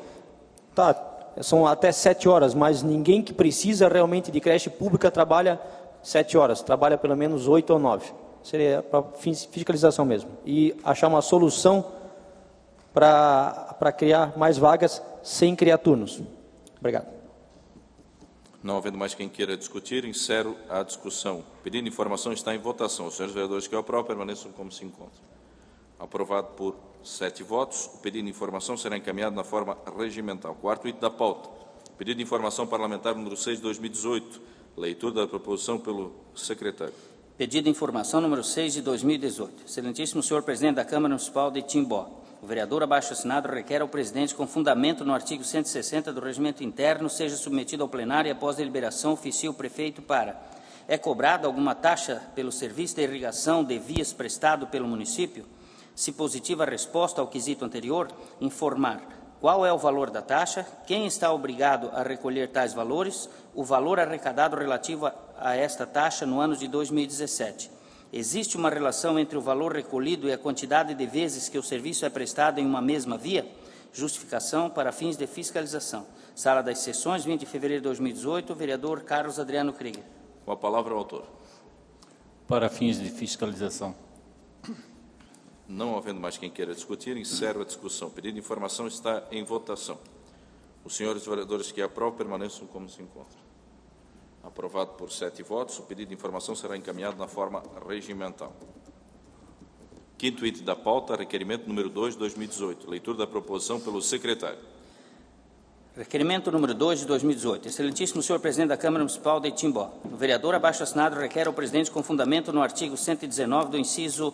são até 7 horas, mas ninguém que precisa realmente de creche pública trabalha 7 horas, trabalha pelo menos 8 ou 9. Seria para fiscalização mesmo. E achar uma solução para criar mais vagas sem criar turnos. Obrigado. Não havendo mais quem queira discutir, encerro a discussão. O pedido de informação está em votação. Os senhores vereadores que o aprovam permaneçam como se encontram. Aprovado por 7 votos, o pedido de informação será encaminhado na forma regimental. Quarto item da pauta. Pedido de informação parlamentar número 6 de 2018. Leitura da proposição pelo secretário. Pedido de informação número 6 de 2018. Excelentíssimo senhor presidente da Câmara Municipal de Timbó, o vereador abaixo assinado requer ao presidente, com fundamento no artigo 160 do Regimento Interno, seja submetido ao plenário e após deliberação oficie o prefeito para: é cobrada alguma taxa pelo serviço de irrigação de vias prestado pelo município? Se positiva a resposta ao quesito anterior, informar qual é o valor da taxa, quem está obrigado a recolher tais valores, o valor arrecadado relativo a esta taxa no ano de 2017. Existe uma relação entre o valor recolhido e a quantidade de vezes que o serviço é prestado em uma mesma via? Justificação para fins de fiscalização. Sala das Sessões, 20 de fevereiro de 2018, vereador Carlos Adriano Krieger. Com a palavra o autor. Para fins de fiscalização. Não havendo mais quem queira discutir, encerro a discussão. O pedido de informação está em votação. Os senhores vereadores que aprovam permaneçam como se encontram. Aprovado por 7 votos, o pedido de informação será encaminhado na forma regimental. Quinto item da pauta, requerimento número 2 de 2018. Leitura da proposição pelo secretário. Requerimento número 2 de 2018. Excelentíssimo senhor presidente da Câmara Municipal de Timbó, o vereador abaixo assinado requer ao presidente, com fundamento no artigo 119 do inciso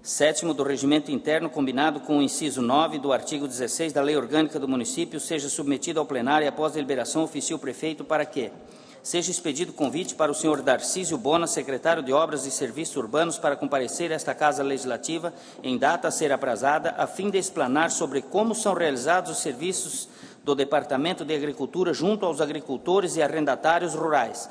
7º do Regimento Interno, combinado com o inciso 9 do artigo 16 da Lei Orgânica do Município, seja submetido ao plenário e após deliberação oficie o prefeito para que seja expedido convite para o senhor Darcísio Bona, secretário de Obras e Serviços Urbanos, para comparecer a esta Casa Legislativa em data a ser aprazada, a fim de explanar sobre como são realizados os serviços do Departamento de Agricultura junto aos agricultores e arrendatários rurais,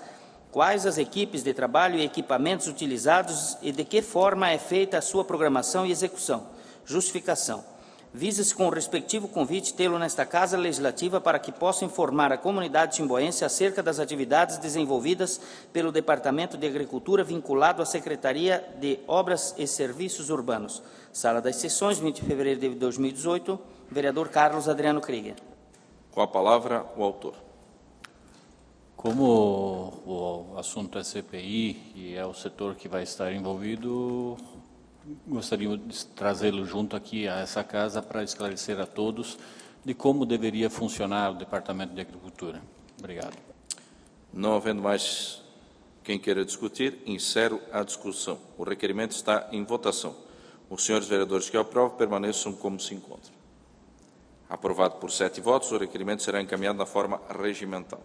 quais as equipes de trabalho e equipamentos utilizados e de que forma é feita a sua programação e execução. Justificação. Visa-se com o respectivo convite tê-lo nesta Casa Legislativa para que possa informar a comunidade timboense acerca das atividades desenvolvidas pelo Departamento de Agricultura vinculado à Secretaria de Obras e Serviços Urbanos. Sala das Sessões, 20 de fevereiro de 2018, vereador Carlos Adriano Krieger. Com a palavra, o autor. Como o assunto é CPI e é o setor que vai estar envolvido, gostaria de trazê-lo junto aqui a essa casa para esclarecer a todos de como deveria funcionar o Departamento de Agricultura. Obrigado. Não havendo mais Quem queira discutir, encerro a discussão. O requerimento está em votação. Os senhores vereadores que aprovam permaneçam como se encontram. Aprovado por 7 votos, o requerimento será encaminhado na forma regimental.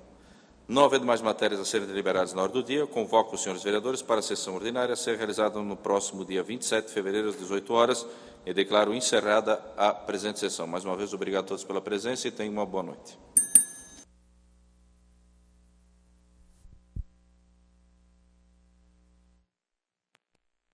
Não havendo mais matérias a serem deliberadas na ordem do dia, convoco os senhores vereadores para a sessão ordinária a ser realizada no próximo dia 27 de fevereiro, às 18 horas, e declaro encerrada a presente sessão. Mais uma vez, obrigado a todos pela presença e tenham uma boa noite.